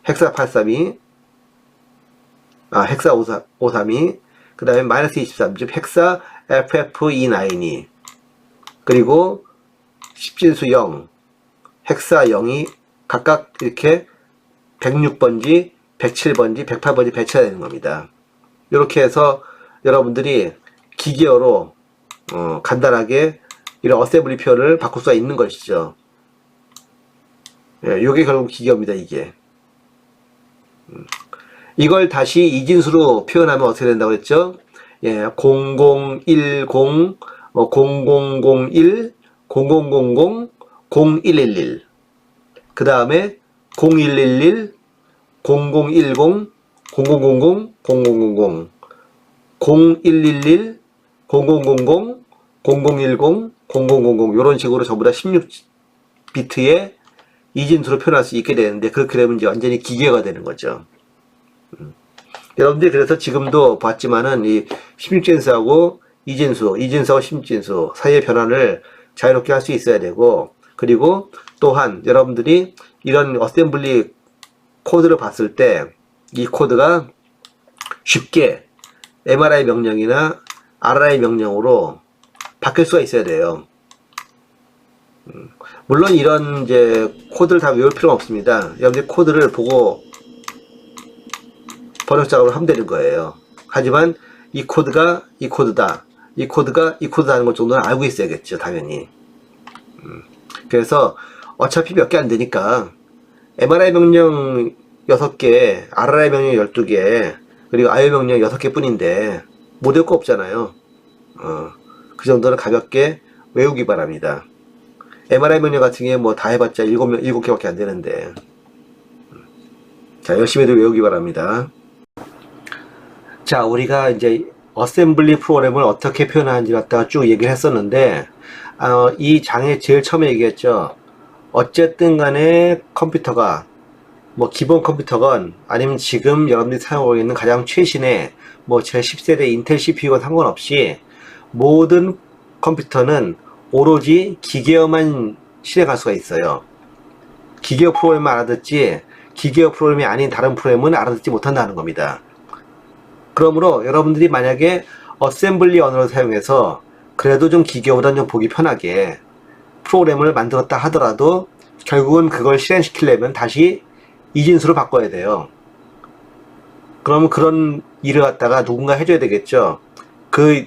헥사 832, 헥사 532, 그 다음에 마이너스 23, 즉 헥사 FF29이, 그리고 10진수 0, 헥사 0이 각각 이렇게 106번지, 107번지, 108번지 배치가 되는 겁니다. 이렇게 해서 여러분들이 기계어로 간단하게 이런 어셈블리 표현을 바꿀 수가 있는 것이죠. 예, 요게 결국 기계어입니다, 이게. 이걸 다시 이진수로 표현하면 어떻게 된다고 했죠? 예, 0010, 0001, 0000, 0111. 그 다음에 0111, 0010, 0000, 0000, 0111, 0000, 0010, 0000 이런 식으로 전부 다 16비트의 이진수로 표현할 수 있게 되는데, 그렇게 되면 이제 완전히 기계가 되는 거죠. 여러분들이 그래서 지금도 봤지만은 이 16진수하고 이진수하고 16진수 사이의 변환을 자유롭게 할 수 있어야 되고, 그리고 또한 여러분들이 이런 어셈블리 코드를 봤을 때 이 코드가 쉽게 MRI 명령이나 RRI 명령으로 바뀔 수가 있어야 돼요. 물론 이런 이제 코드를 다 외울 필요는 없습니다. 여러분들이 코드를 보고 번역 작업을 하면 되는 거예요. 하지만 이 코드가 이 코드다, 이 코드가 이 코드다는 것 정도는 알고 있어야겠죠, 당연히. 그래서 어차피 몇 개 안 되니까 MRI 명령 6개, RRI 명령 12개, 그리고 IO 명령 6개 뿐인데 못 외울 거 없잖아요. 그 정도는 가볍게 외우기 바랍니다. MRI 명령 같은 게 뭐 다 해봤자 7개밖에 안 되는데. 자, 열심히들 외우기 바랍니다. 자, 우리가 이제 어셈블리 프로그램을 어떻게 표현하는지 갖다가 쭉 얘기를 했었는데, 이 장에 제일 처음에 얘기했죠. 어쨌든 간에 컴퓨터가, 뭐 기본 컴퓨터건 아니면 지금 여러분들이 사용하고 있는 가장 최신의 뭐 제 10세대 인텔 CPU와 상관없이 모든 컴퓨터는 오로지 기계어만 실행할 수가 있어요. 기계어 프로그램만 알아듣지 기계어 프로그램이 아닌 다른 프로그램은 알아듣지 못한다는 겁니다. 그러므로 여러분들이 만약에 어셈블리 언어를 사용해서 그래도 좀 기계어보다는 좀 보기 편하게 프로그램을 만들었다 하더라도 결국은 그걸 실행시키려면 다시 이진수로 바꿔야 돼요. 그러면 그런 일을 갖다가 누군가 해줘야 되겠죠. 그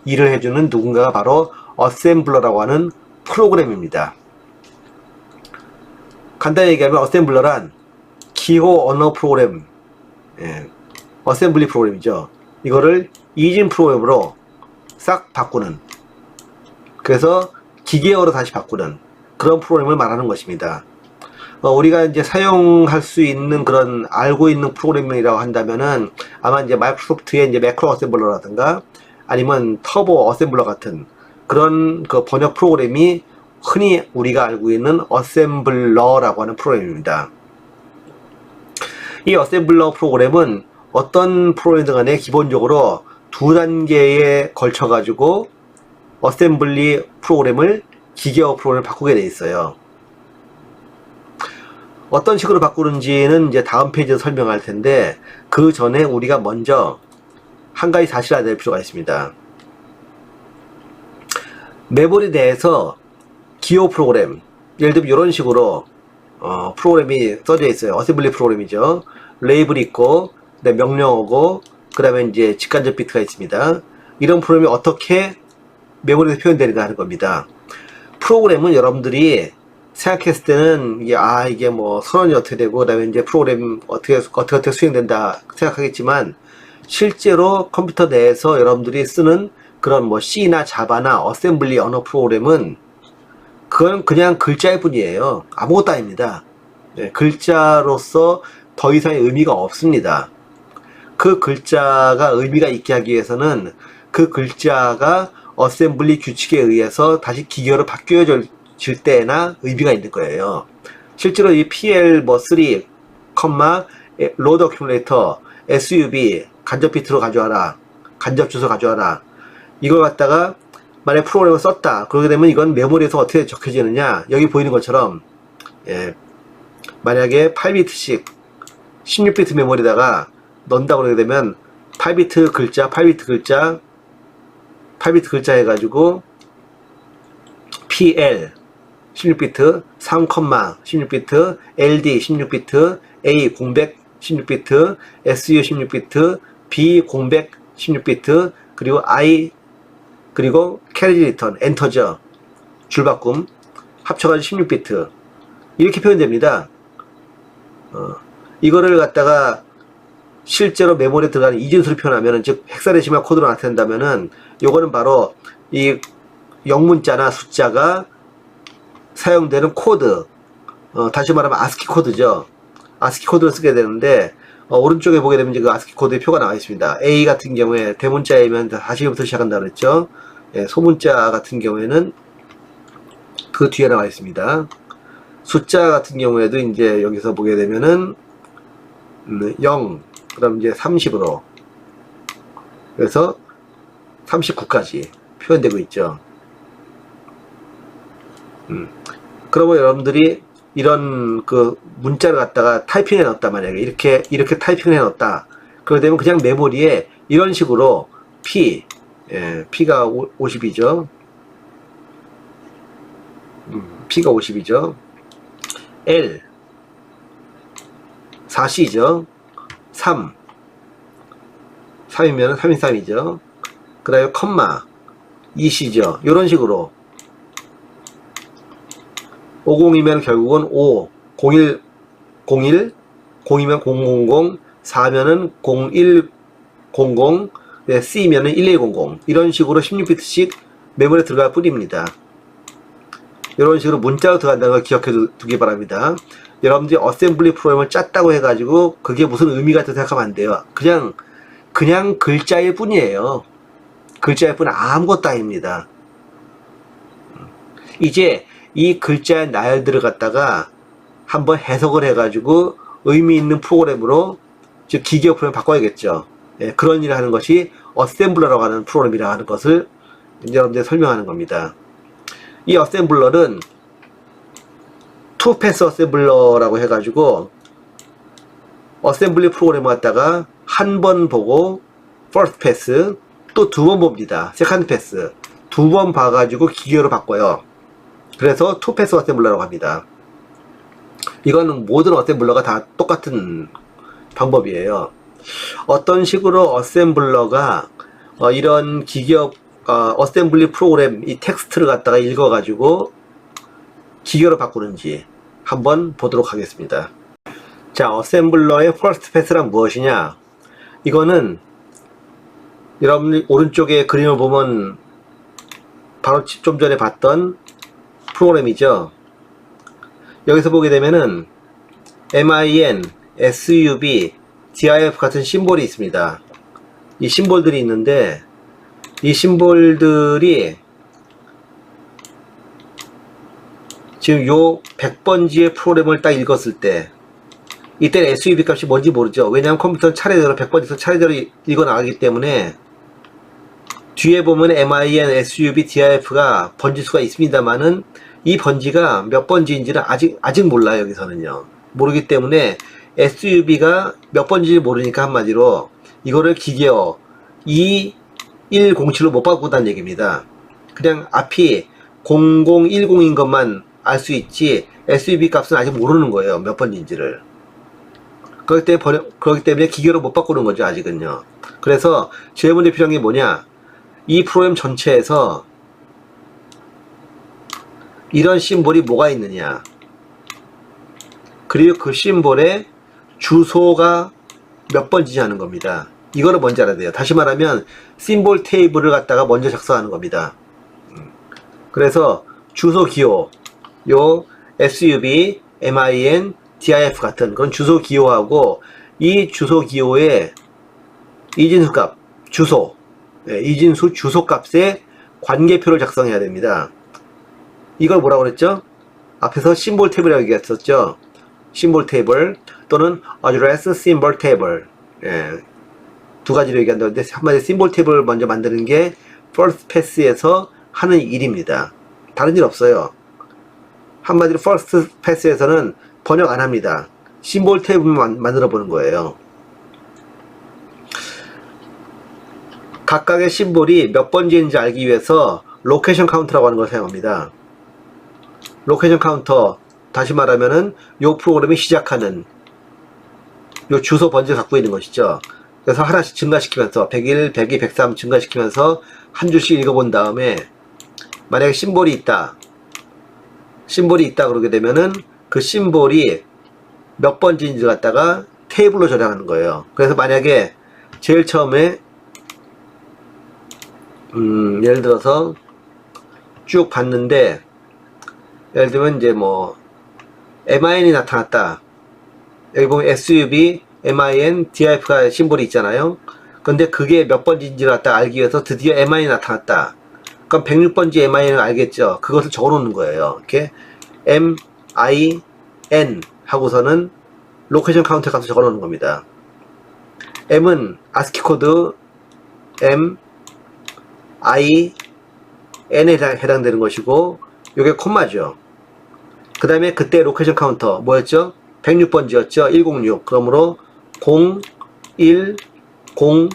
일을 해주는 누군가가 바로 어셈블러라고 하는 프로그램입니다. 간단히 얘기하면 어셈블러란 기호 언어 프로그램, 어셈블리 프로그램이죠. 이거를 이진 프로그램으로 싹 바꾸는, 그래서 기계어로 다시 바꾸는 그런 프로그램을 말하는 것입니다. 우리가 이제 사용할 수 있는 그런 알고 있는 프로그램이라고 한다면은 아마 이제 마이크로소프트의 이제 매크로 어셈블러라든가 아니면 터보 어셈블러 같은 그런 그 번역 프로그램이 흔히 우리가 알고 있는 어셈블러라고 하는 프로그램입니다. 이 어셈블러 프로그램은 어떤 프로그램이든 간에 기본적으로 두 단계에 걸쳐 가지고 어셈블리 프로그램을 기계어 프로그램을 바꾸게 돼 있어요. 어떤 식으로 바꾸는지는 이제 다음 페이지에서 설명할 텐데, 그 전에 우리가 먼저 한 가지 사실을 알아야 될 필요가 있습니다. 메모리 내에서 기호 프로그램, 예를 들면 이런 식으로 프로그램이 써져 있어요. 어셈블리 프로그램이죠. 레이블이 있고, 그다음에 명령어고, 그 다음에 이제 직간접 비트가 있습니다. 이런 프로그램이 어떻게 메모리에서 표현되는가 하는 겁니다. 프로그램은 여러분들이 생각했을 때는 이게 뭐 선언이 어떻게 되고 그다음에 이제 프로그램 어떻게 수행된다 생각하겠지만, 실제로 컴퓨터 내에서 여러분들이 쓰는 그런 뭐 C나 자바나 어셈블리 언어 프로그램은 그건 그냥 글자일 뿐이에요. 아무것도 아닙니다. 글자로서 더 이상의 의미가 없습니다. 그 글자가 의미가 있게 하기 위해서는 그 글자가 어셈블리 규칙에 의해서 다시 기계로 바뀌어질 때나 의미가 있는 거예요. 실제로 이 PL 뭐 3, 로드 어큐뮬레이터, SUB, 간접 비트로 가져와라, 간접 주소 가져와라, 이걸 갖다가 만약 프로그램을 썼다. 그러게 되면 이건 메모리에서 어떻게 적혀지느냐, 여기 보이는 것처럼 만약에 8비트씩 16비트 메모리에다가 넣는다고 그러게 되면 8비트 글자, 8비트 글자, 8비트 글자 해가지고 PL 16비트, 3, 16비트, LD 16비트, A 공백 16비트, SU 16비트, B 공백 16비트, 그리고 I, 그리고 캐리지 리턴, 엔터죠. 줄바꿈 합쳐가지고 16비트 이렇게 표현됩니다. 이거를 갖다가 실제로 메모리에 들어가는 이진수로 표현하면은, 즉 헥사데시말 코드로 나타낸다면은, 요거는 바로 이 영문자나 숫자가 사용되는 코드, 다시 말하면 아스키 코드죠. 아스키 코드를 쓰게 되는데, 오른쪽에 보게 되면 그 아스키 코드의 표가 나와 있습니다. A 같은 경우에 대문자 A면 다시부터 시작한다 그랬죠. 소문자 같은 경우에는 그 뒤에 나와 있습니다. 숫자 같은 경우에도 이제 여기서 보게 되면은 0, 그럼 이제 30으로, 그래서 39까지 표현되고 있죠. 그러면 여러분들이 이런 그 문자를 갖다가 타이핑해 넣었다, 만약에 이렇게 타이핑을 해 넣었다, 그러게 되면 그냥 메모리에 이런 식으로 P가 50이죠. P가 50이죠. L 4C죠. 3이면 323이죠. 그 다음에 컴마 2C죠. 이런 식으로 50이면 결국은 5, 01, 01, 0이면 000, 4면은 0100, C면은 1100, 이런 식으로 16비트씩 메모리에 들어갈 뿐입니다. 이런 식으로 문자로 들어간다는 걸 기억해 두기 바랍니다. 여러분들이 어셈블리 프로그램을 짰다고 해가지고 그게 무슨 의미가 있다고 생각하면 안 돼요. 그냥 글자일 뿐이에요. 글자일 뿐, 아무것도 아닙니다. 이제 이 글자의 나열들을 갖다가 한번 해석을 해가지고 의미 있는 프로그램으로, 즉 기계 프로그램을 바꿔야겠죠. 그런 일을 하는 것이 어셈블러라고 하는 프로그램이라고 하는 것을 여러분들 설명하는 겁니다. 이 어셈블러는 투 패스 어셈블러라고 해가지고 어셈블리 프로그램을 갖다가 한 번 보고 first 패스, 또 두 번 봅니다. second 패스, 두 번 봐가지고 기계로 바꿔요. 그래서 투 패스 어셈블러라고 합니다. 이거는 모든 어셈블러가 다 똑같은 방법이에요. 어떤 식으로 어셈블러가 이런 기계 어셈블리 프로그램 이 텍스트를 갖다가 읽어가지고 기계로 바꾸는지 한번 보도록 하겠습니다. 자, 어셈블러의 first pass란 무엇이냐? 이거는 여러분이 오른쪽에 그림을 보면 바로 좀 전에 봤던 프로그램이죠. 여기서 보게 되면은 MIN, SUB, DIF 같은 심볼이 있습니다. 이 심볼들이 있는데, 이 심볼들이 지금 요 100번지의 프로그램을 딱 읽었을 때, 이때는 SUB 값이 뭔지 모르죠. 왜냐하면 컴퓨터는 차례대로 100번에서 차례대로 읽어 나가기 때문에, 뒤에 보면 MIN, SUB, DIF가 번지수가 있습니다만은 이 번지가 몇 번지인지는 아직 몰라요. 여기서는요. 모르기 때문에 SUB가 몇 번지인지 모르니까 한마디로 이거를 기계어 2107로 못 바꾼다는 얘기입니다. 그냥 앞이 0010인 것만 알 수 있지 SUB 값은 아직 모르는 거예요. 몇 번지인지를. 그렇기 때문에 기계로 못 바꾸는 거죠. 아직은요. 그래서 제일 먼저 필요한 게 뭐냐, 이 프로그램 전체에서 이런 심볼이 뭐가 있느냐, 그리고 그 심볼에 주소가 몇 번지지 하는 겁니다. 이거를 먼저 알아야 돼요. 다시 말하면 심볼 테이블을 갖다가 먼저 작성하는 겁니다. 그래서 주소 기호, 요 SUB, MIN, diff 같은 그런 주소 기호하고 이 주소 기호의 이진수 값, 주소, 이진수 주소 값의 관계표를 작성해야 됩니다. 이걸 뭐라고 그랬죠? 앞에서 심볼 테이블이라고 얘기했었죠. 심볼 테이블 또는 address symbol table. 두 가지로 얘기한다는데 한마디로 심볼 테이블을 먼저 만드는 게 first pass에서 하는 일입니다. 다른 일 없어요. 한마디로 first pass에서는 번역 안 합니다. 심볼 테이블만 만들어 보는 거예요. 각각의 심볼이 몇 번지인지 알기 위해서 로케이션 카운터라고 하는 걸 사용합니다. 로케이션 카운터, 다시 말하면은 요 프로그램이 시작하는 요 주소 번지를 갖고 있는 것이죠. 그래서 하나씩 증가시키면서 101, 102, 103 증가시키면서 한 줄씩 읽어본 다음에 만약에 심볼이 있다 그러게 되면은 그 심볼이 몇 번지인지 갖다가 테이블로 저장하는 거예요. 그래서 만약에 제일 처음에 예를 들어서 쭉 봤는데 예를 들면 이제 뭐 MIN이 나타났다. 여기 보면 SUV, MIN, DIF가 심볼이 있잖아요. 근데 그게 몇 번지인지를 갖다 알기 위해서 드디어 MIN이 나타났다. 그럼 106번지 MIN을 알겠죠. 그것을 적어 놓는 거예요. 이렇게 MIN 하고서는 로케이션 카운트 값을 적어 놓는 겁니다. M은 ASCII 코드 M, I, N에 해당되는 것이고 요게 콤마죠. 그 다음에 그때 로케이션 카운터 뭐였죠? 106번지였죠. 106. 그러므로 0, 1, 0,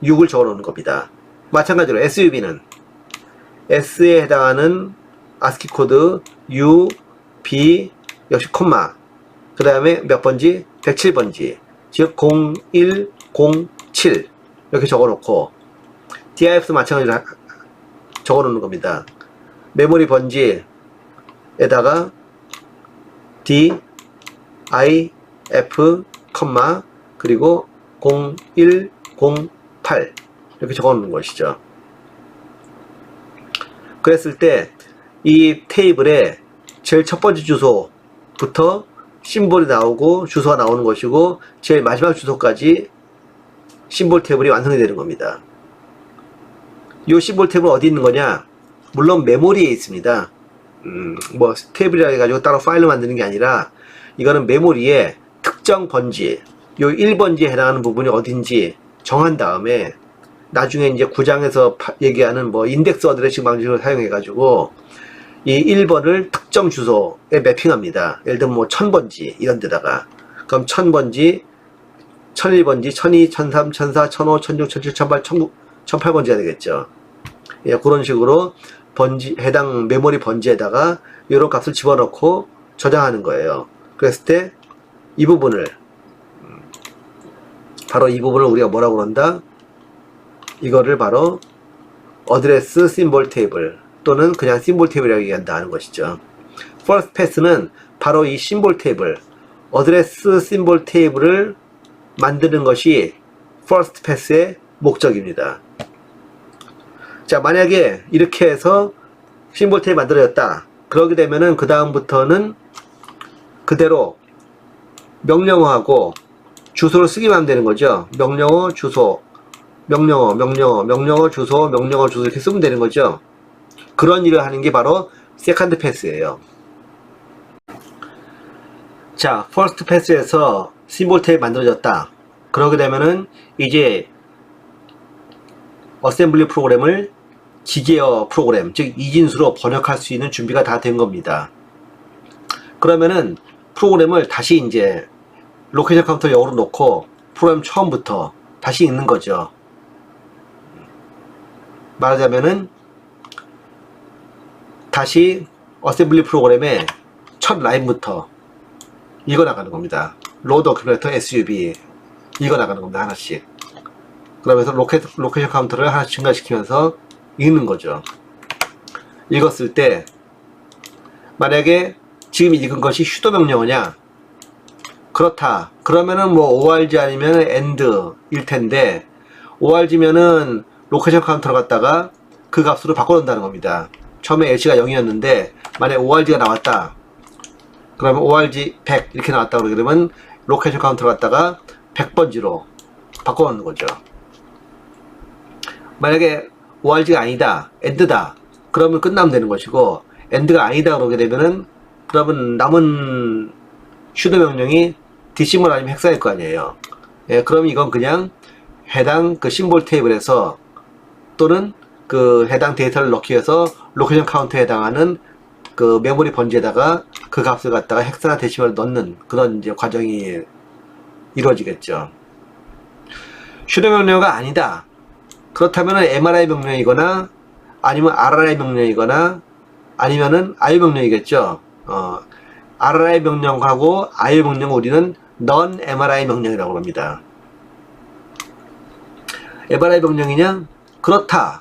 6을 적어 놓는 겁니다. 마찬가지로 SUV는 S에 해당하는 ASCII 코드 U, B 역시 콤마. 그 다음에 몇 번지? 107번지. 즉 0, 1, 0, 7 이렇게 적어 놓고 DIF도 마찬가지로 적어 놓는 겁니다. 메모리 번지에다가 D, I, F, 컴마 그리고 0, 1, 0, 8 이렇게 적어 놓는 것이죠. 그랬을 때 이 테이블에 제일 첫 번째 주소부터 심볼이 나오고 주소가 나오는 것이고 제일 마지막 주소까지 심볼 테이블이 완성이 되는 겁니다. 이 심볼 테이블은 어디 있는 거냐? 물론 메모리에 있습니다. 뭐 테이블이라 해가지고 따로 파일로 만드는 게 아니라 이거는 메모리에 특정 번지, 요 1번지에 해당하는 부분이 어딘지 정한 다음에 나중에 이제 9장에서 얘기하는 뭐 인덱스 어드레싱 방식을 사용해가지고 이 1번을 특정 주소에 매핑합니다. 예를 들면 뭐 1000번지 이런 데다가 그럼 1000번지, 1001번지, 1002, 1003, 1004, 1005, 1006, 1007, 1008, 1009, 1008번지가 되겠죠. 예, 그런 식으로 번지, 해당 메모리 번지에다가 이런 값을 집어넣고 저장하는 거예요. 그랬을 때 이 부분을 바로 이 부분을 우리가 뭐라고 그런다? 이거를 바로 어드레스 심볼 테이블 또는 그냥 심볼 테이블이라고 얘기한다 하는 것이죠. first pass는 바로 이 심볼 테이블, 어드레스 심볼 테이블을 만드는 것이 first pass의 목적입니다. 자, 만약에 이렇게 해서 심볼 테이블 만들어졌다. 그러게 되면은 그 다음부터는 그대로 명령어하고 주소를 쓰기만 하면 되는 거죠. 명령어, 주소, 명령어, 주소, 명령어, 주소 이렇게 쓰면 되는 거죠. 그런 일을 하는 게 바로 세컨드 패스예요. 자, 퍼스트 패스에서 심볼 테이블 만들어졌다. 그러게 되면은 이제 어셈블리 프로그램을 기계어 프로그램, 즉 이진수로 번역할 수 있는 준비가 다 된 겁니다. 그러면은 프로그램을 다시 이제 로케이션 카운터 영어로 놓고 프로그램 처음부터 다시 읽는 거죠. 말하자면은 다시 어셈블리 프로그램의 첫 라인부터 읽어 나가는 겁니다. 로드 어큐뮬레이터 SUV 읽어 나가는 겁니다. 하나씩. 그러면서 로케이션 카운터를 하나씩 증가시키면서 읽는 거죠. 읽었을 때 만약에 지금 읽은 것이 슈도 명령어냐? 그렇다. 그러면은 뭐 org 아니면 end일 텐데 org면은 로케이션 카운터를 갖다가 그 값으로 바꿔놓는다는 겁니다. 처음에 lc가 0이었는데 만약에 org가 나왔다. 그러면 org 100 이렇게 나왔다 그러게 되면 로케이션 카운터를 갖다가 100번지로 바꿔놓는 거죠. 만약에 org가 아니다, end다, 그러면 끝나면 되는 것이고, end가 아니다 그러게 되면은, 그러면 남은 sudo 명령이 디시멀 아니면 헥사일 거 아니에요. 예, 그럼 이건 그냥 해당 그 심볼 테이블에서 또는 그 해당 데이터를 넣기 위해서 로케이션 카운트에 해당하는 그 메모리 번지에다가 그 값을 갖다가 헥사나 데시멀을 넣는 그런 이제 과정이 이루어지겠죠. sudo 명령어가 아니다. 그렇다면은 MRI 명령이거나 아니면 RRI 명령이거나 아니면은 IO 명령이겠죠. RRI 명령하고 IO 명령 우리는 non-MRI 명령이라고 합니다. MRI 명령이냐? 그렇다.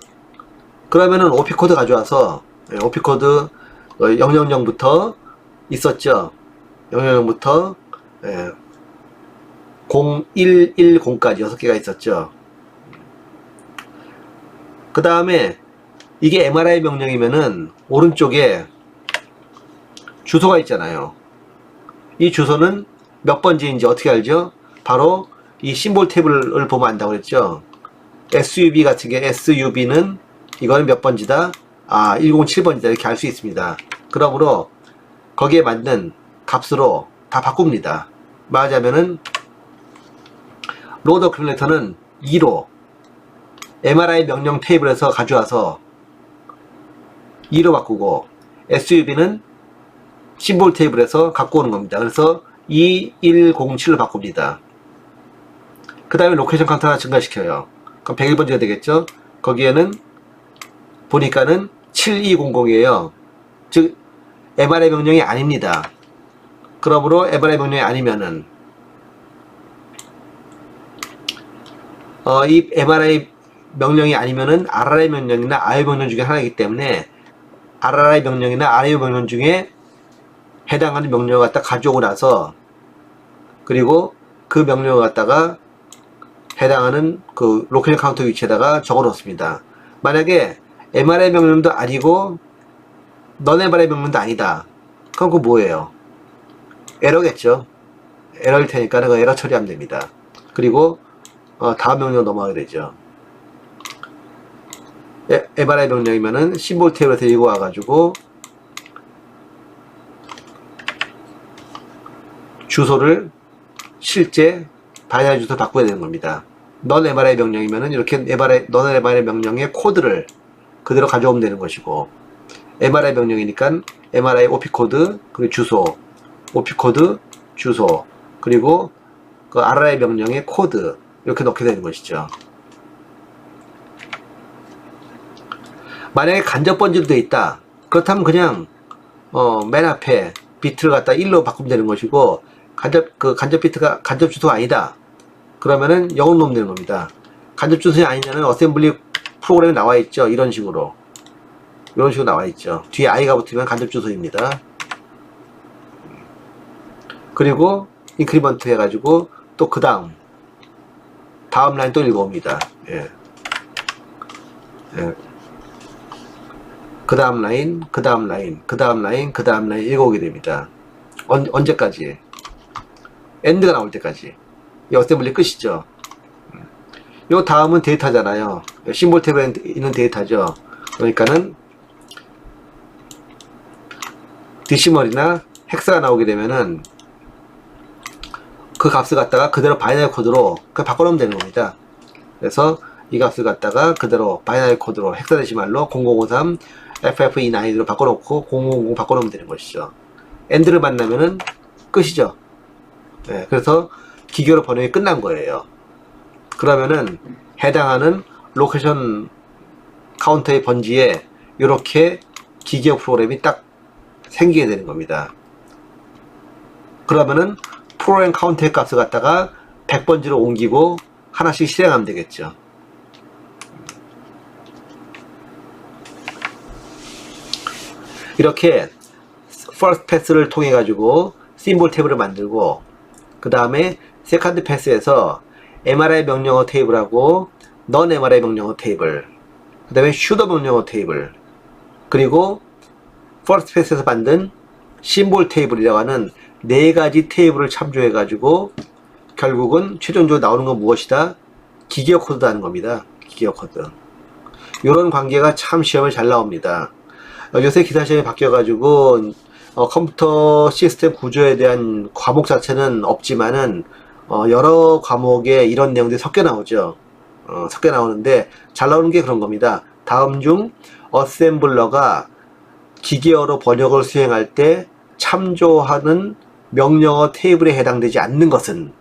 그러면은 OP 코드 가져와서 OP 코드 000부터 있었죠. 000부터 0110까지 6개가 있었죠. 그 다음에 이게 MRI 명령이면은 오른쪽에 주소가 있잖아요. 이 주소는 몇 번지인지 어떻게 알죠? 바로 이 심볼 테이블을 보면 안다고 그랬죠. SUB 같은 게 SUB는 이거는 몇 번지다? 107번지다 이렇게 알 수 있습니다. 그러므로 거기에 맞는 값으로 다 바꿉니다. 말하자면은 로드 어큐뮬레이터는 2로 MRI 명령 테이블에서 가져와서 2로 바꾸고 SUB는 심볼 테이블에서 갖고 오는 겁니다. 그래서 2107로 바꿉니다. 그 다음에 로케이션 카운터 하나 증가시켜요. 그럼 101번지가 되겠죠? 거기에는 보니까는 7200이에요. 즉 MRI 명령이 아닙니다. 그러므로 MRI 명령이 아니면은 이 MRI 명령이 아니면은 RRI 명령이나 IO 명령 중에 하나이기 때문에 RRI 명령이나 IO 명령 중에 해당하는 명령을 갖다 가져오고 나서 그리고 그 명령을 갖다가 해당하는 그 로케이션 카운터 위치에다가 적어 놓습니다. 만약에 MRI 명령도 아니고 non MRI 명령도 아니다. 그럼 그거 뭐예요? 에러겠죠. 에러일 테니까 그 에러 처리하면 됩니다. 그리고 다음 명령 넘어가게 되죠. MRI 명령이면은 심볼 테이블에서 읽어 와가지고 주소를 실제 바이너리 주소로 바꿔야 되는 겁니다. non MRI 명령이면은 이렇게 non MRI 명령의 코드를 그대로 가져오면 되는 것이고, MRI 명령이니까 MRI OP 코드 그리고 주소, OP 코드 주소 그리고 그 RRI 명령의 코드 이렇게 넣게 되는 것이죠. 만약에 간접 번지로 되어 있다. 그렇다면 그냥 맨 앞에 비트를 갖다 1로 바꾸면 되는 것이고, 간접 비트가 간접 주소가 아니다. 그러면은 0을 넣으면 되는 겁니다. 간접 주소가 아니면은 어셈블리 프로그램에 나와 있죠. 이런 식으로 나와 있죠. 뒤에 i가 붙으면 간접 주소입니다. 그리고 인크리먼트 해가지고 또 그 다음 라인 또 읽어옵니다. 예. 그 다음 라인 읽어오게 됩니다. 언제까지? 엔드가 나올 때까지. 이 어셈블리 끝이죠. 요 다음은 데이터잖아요. 심볼 테이블에 있는 데이터죠. 그러니까는 디시멀이나 헥사가 나오게 되면은 그 값을 갖다가 그대로 바이너리 코드로 바꿔놓으면 되는 겁니다. 그래서 이 값을 갖다가 그대로 바이너리 코드로 헥사데시말로 0053 FF29로 바꿔놓고 0000 바꿔놓으면 되는 것이죠. 엔드를 만나면은 끝이죠. 네, 그래서 기계로 번역이 끝난 거예요. 그러면은 해당하는 로케이션 카운터의 번지에 이렇게 기계어 프로그램이 딱 생기게 되는 겁니다. 그러면은 프로그램 카운터의 값을 갖다가 100번지로 옮기고 하나씩 실행하면 되겠죠. 이렇게 first pass를 통해 가지고 심볼 테이블을 만들고, 그 다음에 second pass에서 MRI 명령어 테이블하고 non MRI 명령어 테이블, 그 다음에 sudo 명령어 테이블, 그리고 first pass에서 만든 심볼 테이블이라고 하는 네 가지 테이블을 참조해 가지고 결국은 최종적으로 나오는 건 무엇이다? 기계어 코드라는 겁니다. 기계어 코드. 이런 관계가 참 시험에 잘 나옵니다. 요새 기사 시험이 바뀌어가지고 컴퓨터 시스템 구조에 대한 과목 자체는 없지만은 여러 과목에 이런 내용들이 섞여 나오죠. 섞여 나오는데 잘 나오는 게 그런 겁니다. 다음 중 어셈블러가 기계어로 번역을 수행할 때 참조하는 명령어 테이블에 해당되지 않는 것은,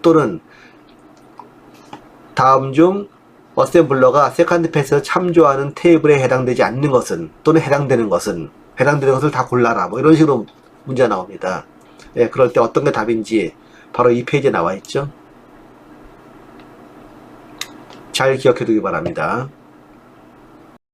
또는 다음 중 어셈블러가 세컨드 패스에서 참조하는 테이블에 해당되지 않는 것은, 또는 해당되는 것은, 해당되는 것을 다 골라라, 뭐 이런 식으로 문제가 나옵니다. 예, 그럴 때 어떤 게 답인지 바로 이 페이지에 나와 있죠. 잘 기억해 두기 바랍니다.